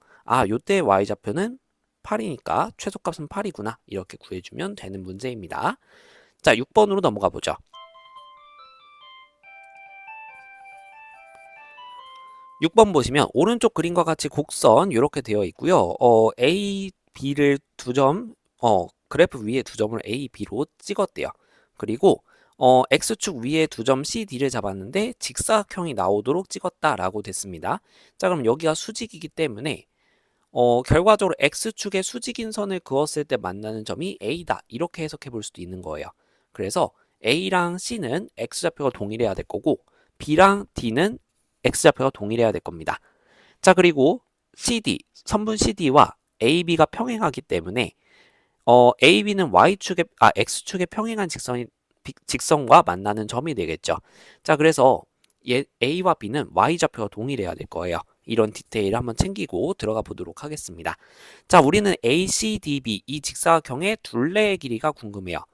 요때 y좌표는 8이니까 최소값은 8이구나 이렇게 구해주면 되는 문제입니다. 자, 6번으로 넘어가 보죠. 6번 보시면 오른쪽 그림과 같이 곡선 이렇게 되어 있고요. A, B를 두 점, 그래프 위에 두 점을 A, B로 찍었대요. 그리고 X축 위에 두 점 C, D를 잡았는데 직사각형이 나오도록 찍었다라고 됐습니다. 자, 그럼 여기가 수직이기 때문에 결과적으로 X축에 수직인 선을 그었을 때 만나는 점이 A다 이렇게 해석해 볼 수도 있는 거예요. 그래서 A랑 C는 X좌표가 동일해야 될 거고 B랑 D는 X좌표가 동일해야 될 겁니다. 자, 그리고 CD, 선분 CD와 AB가 평행하기 때문에 AB는 X축에 평행한 직선과 만나는 점이 되겠죠. 자, 그래서 A와 B는 Y좌표가 동일해야 될 거예요. 이런 디테일을 한번 챙기고 들어가 보도록 하겠습니다. 자, 우리는 ACDB 이 직사각형의 둘레의 길이가 궁금해요.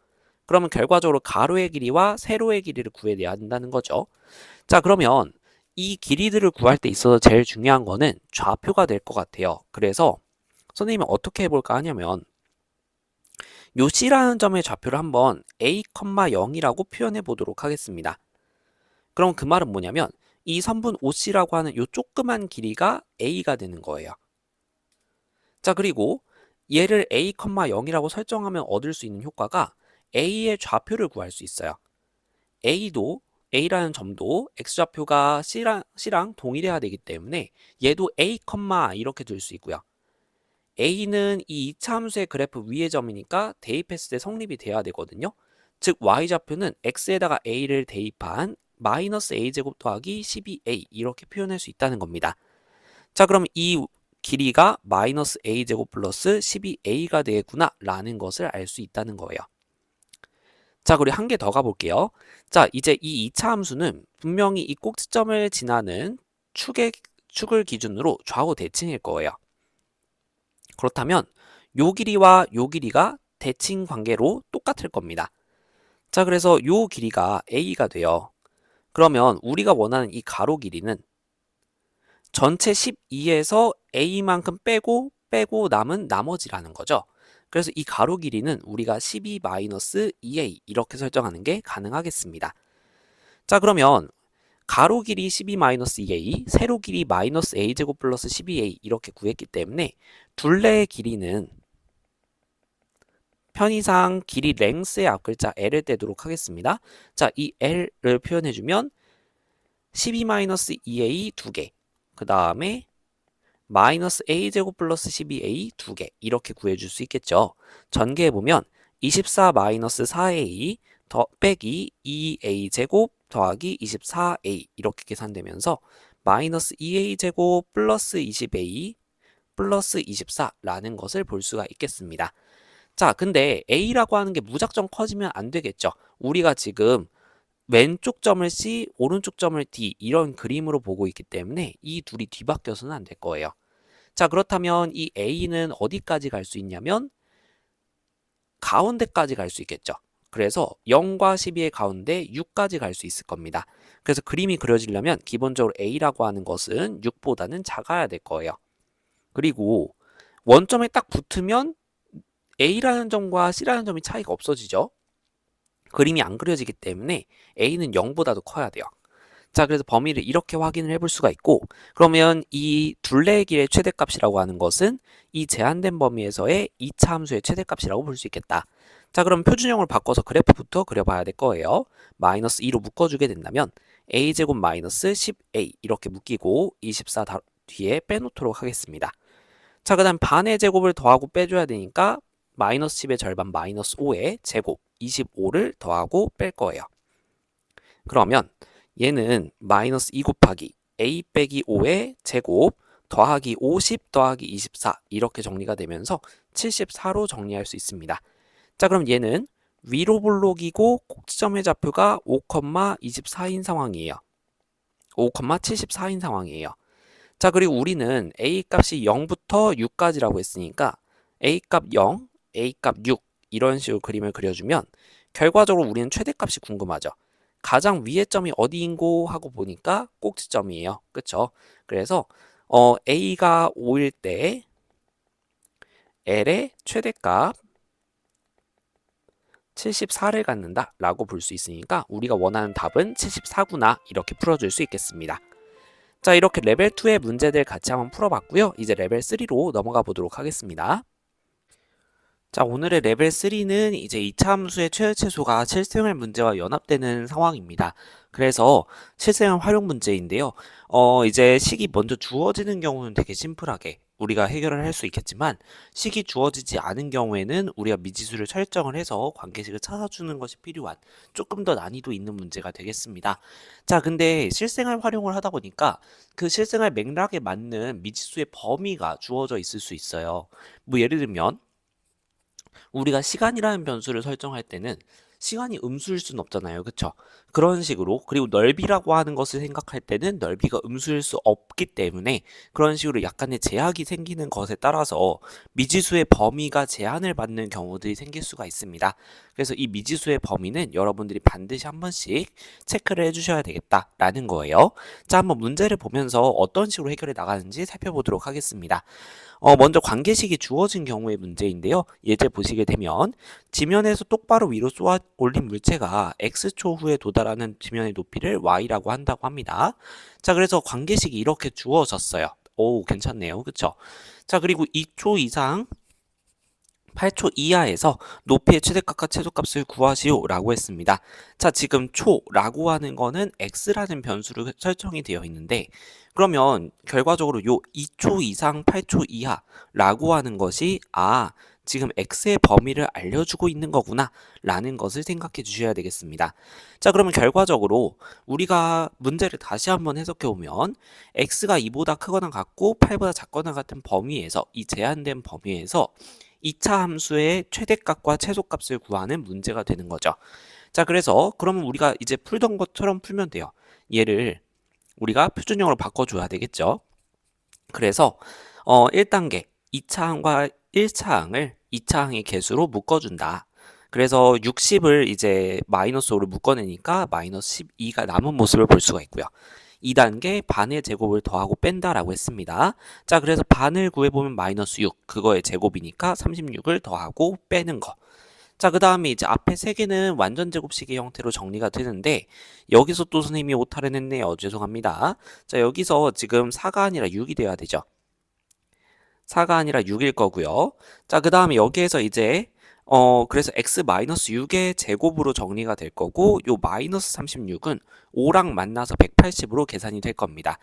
그러면 결과적으로 가로의 길이와 세로의 길이를 구해내야 한다는 거죠. 자, 그러면 이 길이들을 구할 때 있어서 제일 중요한 거는 좌표가 될 것 같아요. 그래서 선생님이 어떻게 해볼까 하냐면 요 C라는 점의 좌표를 한번 A, 0이라고 표현해 보도록 하겠습니다. 그럼 그 말은 뭐냐면 이 선분 OC라고 하는 요 조그만 길이가 A가 되는 거예요. 자, 그리고 얘를 A, 0이라고 설정하면 얻을 수 있는 효과가 A의 좌표를 구할 수 있어요. A라는 점도 X좌표가 C랑 동일해야 되기 때문에 얘도 A, 이렇게 둘 수 있고요. A는 이 2차 함수의 그래프 위의 점이니까 대입했을 때 성립이 돼야 되거든요. 즉 Y좌표는 X에다가 A를 대입한 마이너스 A제곱 더하기 12A 이렇게 표현할 수 있다는 겁니다. 자, 그럼 이 길이가 마이너스 A제곱 플러스 12A가 되겠구나 라는 것을 알 수 있다는 거예요. 자, 그리고 한 개 더 가볼게요. 자, 이제 이 2차 함수는 분명히 이 꼭지점을 지나는 축을 기준으로 좌우 대칭일 거예요. 그렇다면 요 길이와 요 길이가 대칭 관계로 똑같을 겁니다. 자, 그래서 요 길이가 A가 돼요. 그러면 우리가 원하는 이 가로 길이는 전체 12에서 A만큼 빼고 남은 나머지라는 거죠. 그래서 이 가로 길이는 우리가 12-2A 이렇게 설정하는 게 가능하겠습니다. 자, 그러면 가로 길이 12-2A, 세로 길이 마이너스 A제곱 플러스 12A 이렇게 구했기 때문에 둘레의 길이는 편의상 길이 랭스의 앞글자 L을 떼도록 하겠습니다. 자, 이 L을 표현해주면 12-2A 2개, 그 다음에 마이너스 A제곱 플러스 12A 2개 이렇게 구해줄 수 있겠죠. 전개해보면 24-4A 더 빼기 2A제곱 더하기 24A 이렇게 계산되면서 마이너스 2A제곱 플러스 20A 플러스 24라는 것을 볼 수가 있겠습니다. 자, 근데 A라고 하는 게 무작정 커지면 안 되겠죠. 우리가 지금 왼쪽 점을 C, 오른쪽 점을 D 이런 그림으로 보고 있기 때문에 이 둘이 뒤바뀌어서는 안 될 거예요. 자, 그렇다면 이 A는 어디까지 갈 수 있냐면 가운데까지 갈 수 있겠죠. 그래서 0과 12의 가운데 6까지 갈 수 있을 겁니다. 그래서 그림이 그려지려면 기본적으로 A라고 하는 것은 6보다는 작아야 될 거예요. 그리고 원점에 딱 붙으면 A라는 점과 C라는 점이 차이가 없어지죠. 그림이 안 그려지기 때문에 A는 0보다도 커야 돼요. 자, 그래서 범위를 이렇게 확인을 해볼 수가 있고, 그러면 이 둘레의 길의 최대값이라고 하는 것은 이 제한된 범위에서의 2차 함수의 최대값이라고 볼 수 있겠다. 자, 그럼 표준형을 바꿔서 그래프부터 그려봐야 될 거예요. 마이너스 2로 묶어주게 된다면 a제곱 마이너스 10a 이렇게 묶이고 24 뒤에 빼놓도록 하겠습니다. 자, 그 다음 반의 제곱을 더하고 빼줘야 되니까 마이너스 10의 절반 마이너스 5의 제곱 25를 더하고 뺄 거예요. 그러면 얘는 마이너스 2 곱하기 a 빼기 5의 제곱 더하기 50 더하기 24 이렇게 정리가 되면서 74로 정리할 수 있습니다. 자, 그럼 얘는 위로 볼록이고 꼭지점의 좌표가 5,24인 상황이에요. 5,74인 상황이에요. 자, 그리고 우리는 a 값이 0부터 6까지라고 했으니까 a 값 0, a 값 6 이런 식으로 그림을 그려주면 결과적으로 우리는 최대값이 궁금하죠. 가장 위의 점이 어디인고 하고 보니까 꼭지점이에요. 그쵸? 그래서 a가 5일 때 l의 최대값 74를 갖는다 라고 볼 수 있으니까 우리가 원하는 답은 74구나 이렇게 풀어줄 수 있겠습니다. 자, 이렇게 레벨 2의 문제들 같이 한번 풀어봤고요. 이제 레벨 3로 넘어가 보도록 하겠습니다. 자, 오늘의 레벨 3는 이제 2차 함수의 최대체수가 실생활 문제와 연합되는 상황입니다. 그래서 실생활 활용 문제인데요. 이제 식이 먼저 주어지는 경우는 되게 심플하게 우리가 해결을 할 수 있겠지만 식이 주어지지 않은 경우에는 우리가 미지수를 설정을 해서 관계식을 찾아주는 것이 필요한 조금 더 난이도 있는 문제가 되겠습니다. 자, 근데 실생활 활용을 하다 보니까 그 실생활 맥락에 맞는 미지수의 범위가 주어져 있을 수 있어요. 뭐 예를 들면 우리가 시간이라는 변수를 설정할 때는 시간이 음수일 수는 없잖아요. 그쵸? 그런 식으로 그리고 넓이라고 하는 것을 생각할 때는 넓이가 음수일 수 없기 때문에 그런 식으로 약간의 제약이 생기는 것에 따라서 미지수의 범위가 제한을 받는 경우들이 생길 수가 있습니다. 그래서 이 미지수의 범위는 여러분들이 반드시 한 번씩 체크를 해주셔야 되겠다라는 거예요. 자, 한번 문제를 보면서 어떤 식으로 해결해 나가는지 살펴보도록 하겠습니다. 먼저 관계식이 주어진 경우의 문제인데요. 예제 보시게 되면 지면에서 똑바로 위로 쏘아 올린 물체가 x초 후에 도달하는 지면의 높이를 y라고 한다고 합니다. 자, 그래서 관계식이 이렇게 주어졌어요. 오, 괜찮네요. 그쵸? 자, 그리고 2초 이상 8초 이하에서 높이의 최대값과 최소값을 구하시오 라고 했습니다. 자, 지금 초라고 하는 거는 x라는 변수로 설정이 되어 있는데 그러면 결과적으로 요 2초 이상 8초 이하라고 하는 것이 지금 x의 범위를 알려주고 있는 거구나 라는 것을 생각해 주셔야 되겠습니다. 자, 그러면 결과적으로 우리가 문제를 다시 한번 해석해 보면 x가 2보다 크거나 같고 8보다 작거나 같은 범위에서 이 제한된 범위에서 2차 함수의 최대값과 최소값을 구하는 문제가 되는 거죠. 자, 그래서 그러면 우리가 이제 풀던 것처럼 풀면 돼요. 얘를 우리가 표준형으로 바꿔줘야 되겠죠. 그래서 1단계 2차항과 1차항을 2차항의 개수로 묶어준다. 그래서 60을 이제 마이너스 5를 묶어내니까 마이너스 12가 남은 모습을 볼 수가 있고요. 2단계 반의 제곱을 더하고 뺀다라고 했습니다. 자, 그래서 반을 구해보면 마이너스 6, 그거의 제곱이니까 36을 더하고 빼는 거. 자, 그 다음에 이제 앞에 세 개는 완전 제곱식의 형태로 정리가 되는데 여기서 또 선생님이 오타를 냈네요. 죄송합니다. 자, 여기서 지금 4가 아니라 6이 돼야 되죠. 4가 아니라 6일 거고요. 자, 그 다음에 여기에서 이제 그래서 x-6의 제곱으로 정리가 될 거고 요 마이너스 36은 5랑 만나서 180으로 계산이 될 겁니다.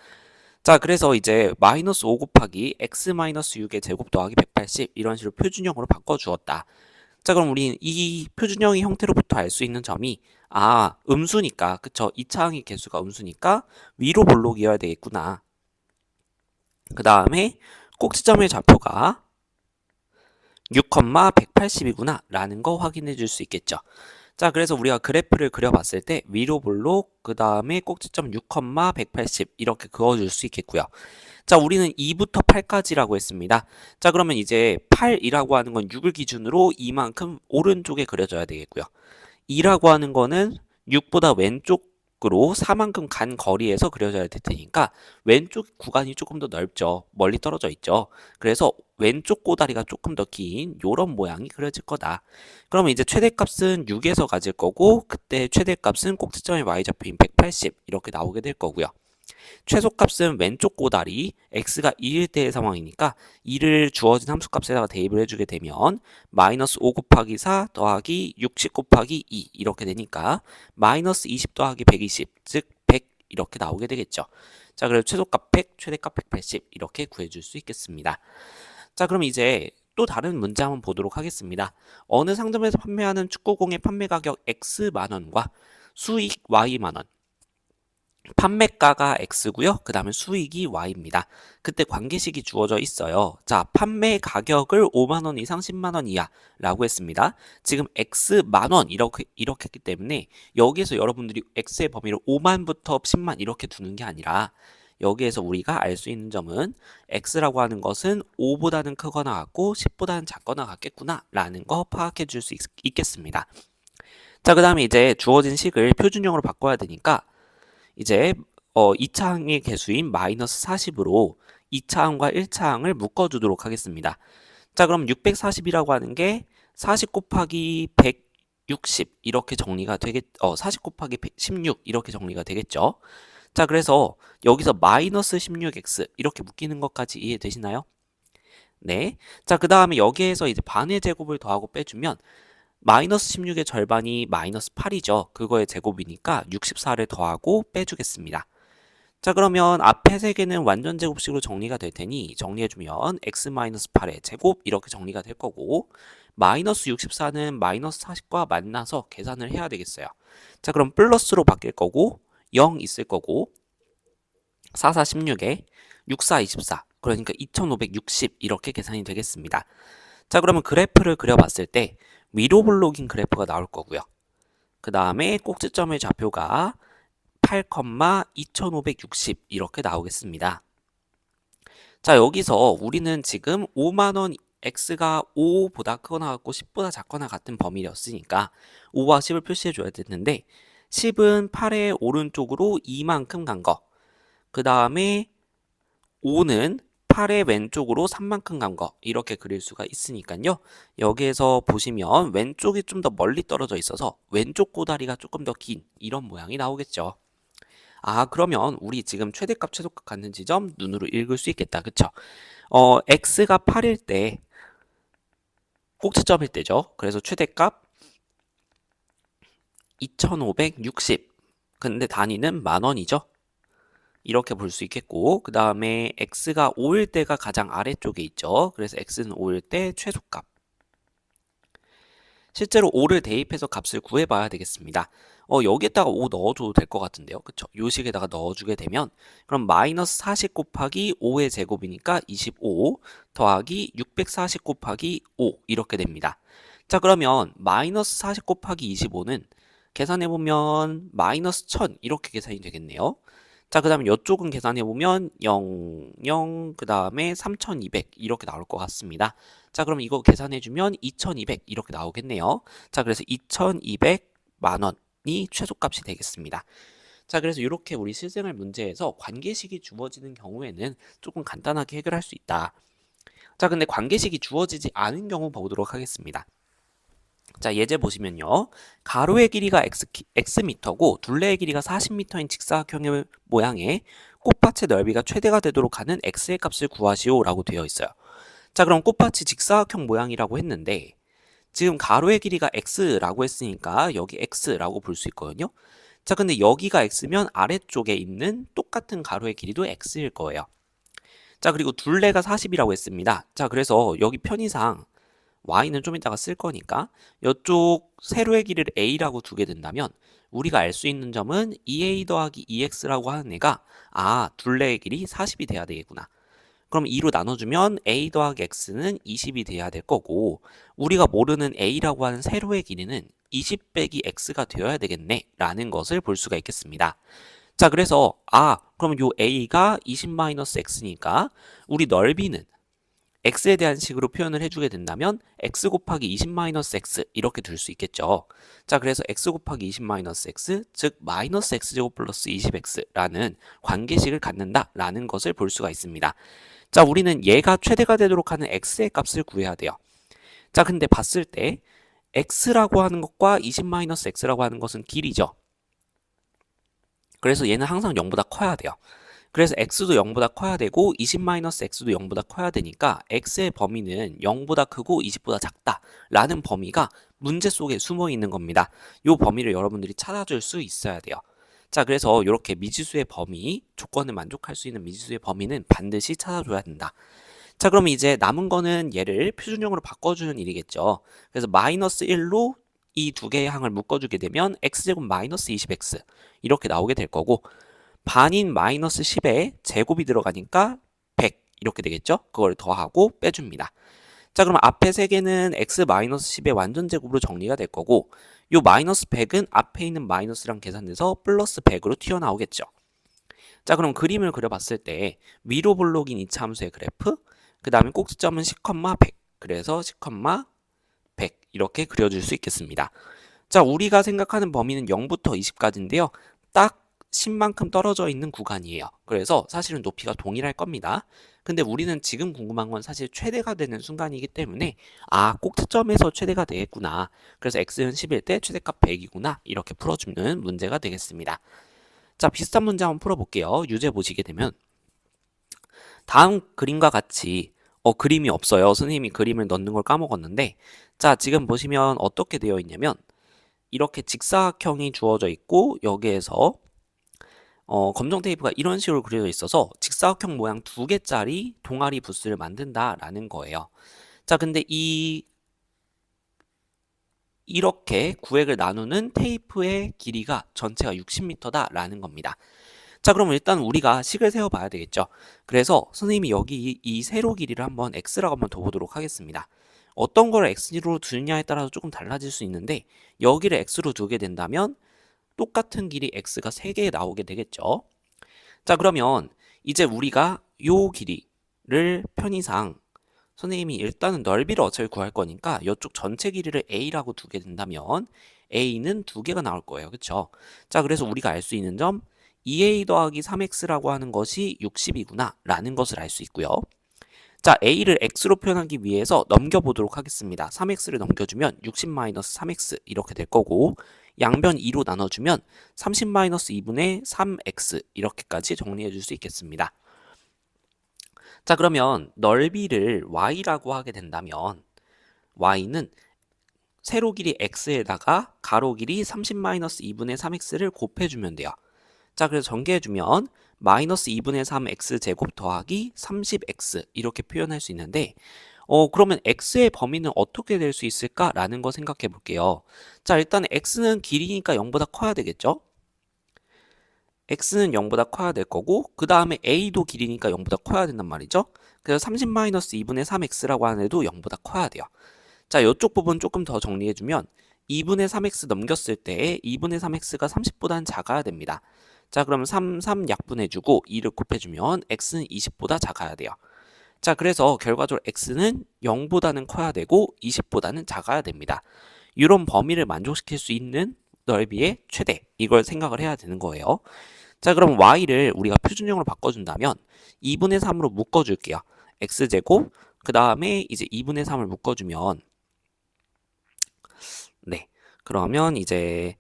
자, 그래서 이제 마이너스 5 곱하기 x-6의 제곱 더하기 180 이런 식으로 표준형으로 바꿔주었다. 자, 그럼 우리 이 표준형의 형태로부터 알 수 있는 점이 음수니까 그쵸? 2차항의 개수가 음수니까 위로 볼록이어야 되겠구나. 그 다음에 꼭지점의 좌표가 6,180이구나 라는 거 확인해 줄 수 있겠죠. 자, 그래서 우리가 그래프를 그려봤을 때 위로 볼록, 그 다음에 꼭지점 6, 180 이렇게 그어줄 수 있겠고요. 자, 우리는 2부터 8까지라고 했습니다. 자, 그러면 이제 8이라고 하는 건 6을 기준으로 이만큼 오른쪽에 그려줘야 되겠고요. 2라고 하는 거는 6보다 왼쪽으로 4만큼 간 거리에서 그려져야 될 테니까 왼쪽 구간이 조금 더 넓죠. 멀리 떨어져 있죠. 그래서 왼쪽 꼬다리가 조금 더 긴 요런 모양이 그려질 거다. 그러면 이제 최대값은 6에서 가질 거고 그때 최대값은 꼭지점의 y좌표인 180 이렇게 나오게 될 거고요. 최소값은 왼쪽 꼬다리 x가 2일 때의 상황이니까 2를 주어진 함수값에다가 대입을 해주게 되면 마이너스 5 곱하기 4 더하기 60 곱하기 2 이렇게 되니까 마이너스 20 더하기 120 즉 100 이렇게 나오게 되겠죠. 자, 그래서 최소값 100, 최대값 180 이렇게 구해줄 수 있겠습니다. 자, 그럼 이제 또 다른 문제 한번 보도록 하겠습니다. 어느 상점에서 판매하는 축구공의 판매 가격 X 만원과 수익 Y 만원 판매가가 X고요. 그 다음에 수익이 Y입니다. 그때 관계식이 주어져 있어요. 자, 판매 가격을 5만원 이상 10만원 이하 라고 했습니다. 지금 X 만원 이렇게 했기 때문에 여기에서 여러분들이 X의 범위를 5만부터 10만 이렇게 두는 게 아니라 여기에서 우리가 알 수 있는 점은 X라고 하는 것은 5보다는 크거나 같고 10보다는 작거나 같겠구나 라는 거 파악해 줄 수 있겠습니다. 자, 그 다음에 이제 주어진 식을 표준형으로 바꿔야 되니까 이제 2차항의 개수인 마이너스 40으로 2차항과 1차항을 묶어주도록 하겠습니다. 자, 그럼 640이라고 하는 게 40 곱하기 160 이렇게 정리가 40 곱하기 16 이렇게 정리가 되겠죠. 자, 그래서 여기서 마이너스 16x 이렇게 묶이는 것까지 이해되시나요? 네. 자, 그 다음에 여기에서 이제 반의 제곱을 더하고 빼주면 마이너스 16의 절반이 마이너스 8이죠. 그거의 제곱이니까 64를 더하고 빼주겠습니다. 자, 그러면 앞에 세 개는 완전 제곱식으로 정리가 될 테니 정리해주면 x-8의 제곱 이렇게 정리가 될 거고 마이너스 64는 마이너스 40과 만나서 계산을 해야 되겠어요. 자, 그럼 플러스로 바뀔 거고 0 있을 거고 4, 4, 16에 6, 4, 24 그러니까 2560 이렇게 계산이 되겠습니다. 자, 그러면 그래프를 그려봤을 때 위로 볼록인 그래프가 나올 거고요. 그 다음에 꼭지점의 좌표가 8, 2560 이렇게 나오겠습니다. 자, 여기서 우리는 지금 5만원 x가 5보다 크거나 같고 10보다 작거나 같은 범위였으니까 5와 10을 표시해 줘야 되는데 10은 8의 오른쪽으로 이만큼 간 거. 그 다음에 5는 8의 왼쪽으로 3만큼 간 거 이렇게 그릴 수가 있으니까요. 여기에서 보시면 왼쪽이 좀 더 멀리 떨어져 있어서 왼쪽 꼬다리가 조금 더 긴 이런 모양이 나오겠죠. 아, 그러면 우리 지금 최대값 최소값 갖는 지점 눈으로 읽을 수 있겠다. 그쵸? x가 8일 때 꼭지점일 때죠. 그래서 최대값 2560 근데 단위는 만원이죠. 이렇게 볼 수 있겠고 그 다음에 x가 5일 때가 가장 아래쪽에 있죠. 그래서 x는 5일 때 최소값. 실제로 5를 대입해서 값을 구해봐야 되겠습니다. 여기에다가 5 넣어줘도 될 것 같은데요. 그쵸? 요 식에다가 넣어주게 되면 그럼 마이너스 40 곱하기 5의 제곱이니까 25 더하기 640 곱하기 5 이렇게 됩니다. 자, 그러면 마이너스 40 곱하기 25는 계산해보면 마이너스 1000 이렇게 계산이 되겠네요. 자, 그 다음에 이쪽은 계산해보면 0, 0, 그 다음에 3200 이렇게 나올 것 같습니다. 자, 그럼 이거 계산해주면 2200 이렇게 나오겠네요. 자, 그래서 2200만원이 최소값이 되겠습니다. 자, 그래서 이렇게 우리 실생활 문제에서 관계식이 주어지는 경우에는 조금 간단하게 해결할 수 있다. 자, 근데 관계식이 주어지지 않은 경우 보도록 하겠습니다. 자, 예제 보시면요. 가로의 길이가 x미터고 둘레의 길이가 40m인 직사각형의 모양의 꽃밭의 넓이가 최대가 되도록 하는 x의 값을 구하시오 라고 되어 있어요. 자, 그럼 꽃밭이 직사각형 모양이라고 했는데 지금 가로의 길이가 x라고 했으니까 여기 x라고 볼 수 있거든요. 자, 근데 여기가 x면 아래쪽에 있는 똑같은 가로의 길이도 x일 거예요. 자, 그리고 둘레가 40이라고 했습니다. 자, 그래서 여기 편의상 y는 좀 이따가 쓸 거니까 이쪽 세로의 길이를 a라고 두게 된다면 우리가 알 수 있는 점은 2a 더하기 2x라고 하는 애가 둘레의 길이 40이 돼야 되겠구나. 그럼 2로 나눠주면 a 더하기 x는 20이 돼야 될 거고 우리가 모르는 a라고 하는 세로의 길이는 20 빼기 x가 되어야 되겠네 라는 것을 볼 수가 있겠습니다. 자, 그래서 그럼 요 a가 20-x니까 우리 넓이는 x에 대한 식으로 표현을 해주게 된다면 x 곱하기 20-x 이렇게 둘 수 있겠죠. 자, 그래서 x 곱하기 20-x 즉 마이너스 x제곱 플러스 20x라는 관계식을 갖는다라는 것을 볼 수가 있습니다. 자, 우리는 얘가 최대가 되도록 하는 x의 값을 구해야 돼요. 자, 근데 봤을 때 x라고 하는 것과 20-x라고 하는 것은 길이죠. 그래서 얘는 항상 0보다 커야 돼요. 그래서 x도 0보다 커야 되고 20-x도 0보다 커야 되니까 x의 범위는 0보다 크고 20보다 작다 라는 범위가 문제 속에 숨어 있는 겁니다. 이 범위를 여러분들이 찾아줄 수 있어야 돼요. 자, 그래서 이렇게 미지수의 범위, 조건을 만족할 수 있는 미지수의 범위는 반드시 찾아줘야 된다. 자, 그럼 이제 남은 거는 얘를 표준형으로 바꿔주는 일이겠죠. 그래서 마이너스 1로 이 두 개의 항을 묶어주게 되면 x제곱 마이너스 20x 이렇게 나오게 될 거고, 반인 마이너스 10에 제곱이 들어가니까 100 이렇게 되겠죠. 그걸 더하고 빼줍니다. 자, 그럼 앞에 세 개는 x 마이너스 10의 완전 제곱으로 정리가 될 거고, 요 마이너스 100은 앞에 있는 마이너스랑 계산돼서 플러스 100으로 튀어나오겠죠. 자, 그럼 그림을 그려봤을 때 위로 볼록인 이차 함수의 그래프, 그 다음에 꼭지점은 10, 100 그래서 10, 100 이렇게 그려줄 수 있겠습니다. 자, 우리가 생각하는 범위는 0부터 20까지인데요. 딱 10만큼 떨어져 있는 구간이에요. 그래서 사실은 높이가 동일할 겁니다. 근데 우리는 지금 궁금한 건 사실 최대가 되는 순간이기 때문에 꼭지점에서 최대가 되겠구나. 그래서 x는 10일 때 최대값 100이구나. 이렇게 풀어주는 문제가 되겠습니다. 자, 비슷한 문제 한번 풀어볼게요. 유제 보시게 되면 다음 그림과 같이 그림이 없어요. 선생님이 그림을 넣는 걸 까먹었는데, 자, 지금 보시면 어떻게 되어 있냐면 이렇게 직사각형이 주어져 있고 여기에서 검정 테이프가 이런 식으로 그려져 있어서 직사각형 모양 두 개짜리 동아리 부스를 만든다라는 거예요. 자, 근데 이렇게 구획을 나누는 테이프의 길이가 전체가 60m다라는 겁니다. 자, 그럼 일단 우리가 식을 세워봐야 되겠죠. 그래서 선생님이 여기 이 세로 길이를 한번 x라고 한번 둬보도록 하겠습니다. 어떤 걸 x로 두느냐에 따라서 조금 달라질 수 있는데 여기를 x로 두게 된다면 똑같은 길이 x가 3개 나오게 되겠죠. 자, 그러면 이제 우리가 요 길이를 편의상 선생님이 일단은 넓이를 어차피 구할 거니까 이쪽 전체 길이를 a라고 두게 된다면 a는 2개가 나올 거예요. 그쵸? 자, 그래서 우리가 알 수 있는 점 2a 더하기 3x라고 하는 것이 60이구나 라는 것을 알 수 있고요. 자, a를 x로 표현하기 위해서 넘겨보도록 하겠습니다. 3x를 넘겨주면 60-3x 이렇게 될 거고, 양변 2로 나눠주면 30-2분의 3x 이렇게까지 정리해 줄 수 있겠습니다. 자, 그러면 넓이를 y라고 하게 된다면 y는 세로 길이 x에다가 가로 길이 30-2분의 3x를 곱해주면 돼요. 자, 그래서 전개해주면 마이너스 2분의 3x 제곱 더하기 30x 이렇게 표현할 수 있는데 그러면 x의 범위는 어떻게 될 수 있을까라는 거 생각해 볼게요. 자, 일단 x는 길이니까 0보다 커야 되겠죠? x는 0보다 커야 될 거고 그 다음에 a도 길이니까 0보다 커야 된단 말이죠. 그래서 30-2분의 3x라고 하는 애도 0보다 커야 돼요. 자, 이쪽 부분 조금 더 정리해주면 2분의 3x 넘겼을 때 2분의 3x가 30보다는 작아야 됩니다. 자, 그럼 3 약분해주고 2를 곱해주면 x는 20보다 작아야 돼요. 자, 그래서 결과적으로 x는 0보다는 커야 되고 20보다는 작아야 됩니다. 이런 범위를 만족시킬 수 있는 넓이의 최대, 이걸 생각을 해야 되는 거예요. 자, 그럼 y를 우리가 표준형으로 바꿔준다면 2분의 3으로 묶어줄게요. x제곱, 그 다음에 이제 2분의 3을 묶어주면 그러면 이제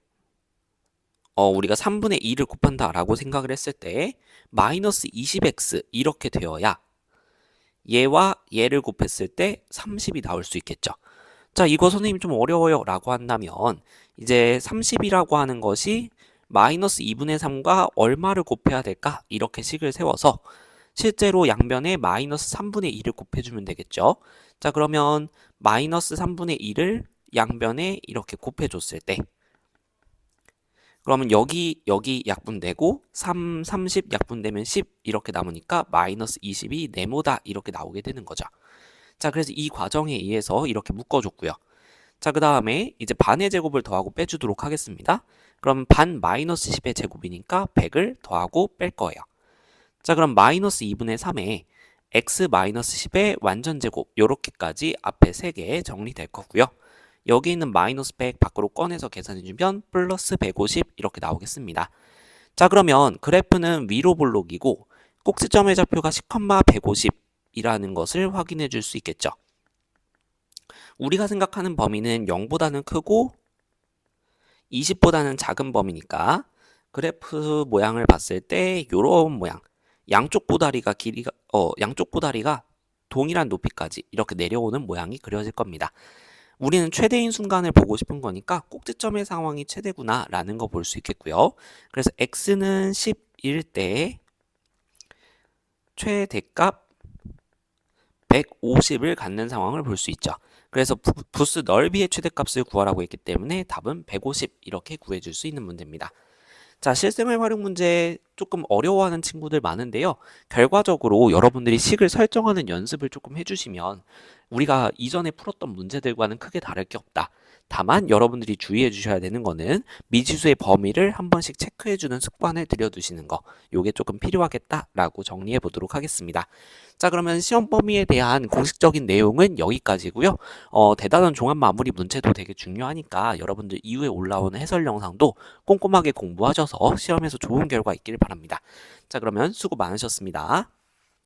우리가 3분의 2를 곱한다라고 생각을 했을 때 마이너스 20x 이렇게 되어야 얘와 얘를 곱했을 때 30이 나올 수 있겠죠. 자, 이거 선생님 좀 어려워요 라고 한다면 이제 30이라고 하는 것이 마이너스 2분의 3과 얼마를 곱해야 될까? 이렇게 식을 세워서 실제로 양변에 마이너스 3분의 2를 곱해주면 되겠죠. 자, 그러면 마이너스 3분의 2를 양변에 이렇게 곱해줬을 때 그러면 여기 약분되고 30 약분되면 10 이렇게 남으니까 마이너스 20이 네모다 이렇게 나오게 되는 거죠. 자, 그래서 이 과정에 의해서 이렇게 묶어줬고요. 자, 그 다음에 이제 반의 제곱을 더하고 빼주도록 하겠습니다. 그럼 반 마이너스 10의 제곱이니까 100을 더하고 뺄 거예요. 자, 그럼 마이너스 2분의 3에 x 마이너스 10의 완전 제곱 요렇게까지 앞에 3개 정리될 거고요. 여기 있는 마이너스 100 밖으로 꺼내서 계산해주면 플러스 150 이렇게 나오겠습니다. 자, 그러면 그래프는 위로 볼록이고 꼭지점의 좌표가 10, 150이라는 것을 확인해 줄 수 있겠죠. 우리가 생각하는 범위는 0보다는 크고 20보다는 작은 범위니까 그래프 모양을 봤을 때 이런 모양, 양쪽 보다리가 동일한 높이까지 이렇게 내려오는 모양이 그려질 겁니다. 우리는 최대인 순간을 보고 싶은 거니까 꼭지점의 상황이 최대구나 라는 거 볼 수 있겠고요. 그래서 x는 10일 때 최대값 150을 갖는 상황을 볼 수 있죠. 그래서 부스 넓이의 최대값을 구하라고 했기 때문에 답은 150 이렇게 구해줄 수 있는 문제입니다. 자, 실생활 활용 문제 조금 어려워하는 친구들 많은데요. 결과적으로 여러분들이 식을 설정하는 연습을 조금 해주시면 우리가 이전에 풀었던 문제들과는 크게 다를 게 없다. 다만 여러분들이 주의해 주셔야 되는 거는 미지수의 범위를 한 번씩 체크해 주는 습관을 들여두시는 거. 요게 조금 필요하겠다라고 정리해 보도록 하겠습니다. 자, 그러면 시험 범위에 대한 공식적인 내용은 여기까지고요. 대단한 종합 마무리 문제도 되게 중요하니까 여러분들 이후에 올라오는 해설 영상도 꼼꼼하게 공부하셔서 시험에서 좋은 결과 있기를 바랍니다. 자, 그러면 수고 많으셨습니다.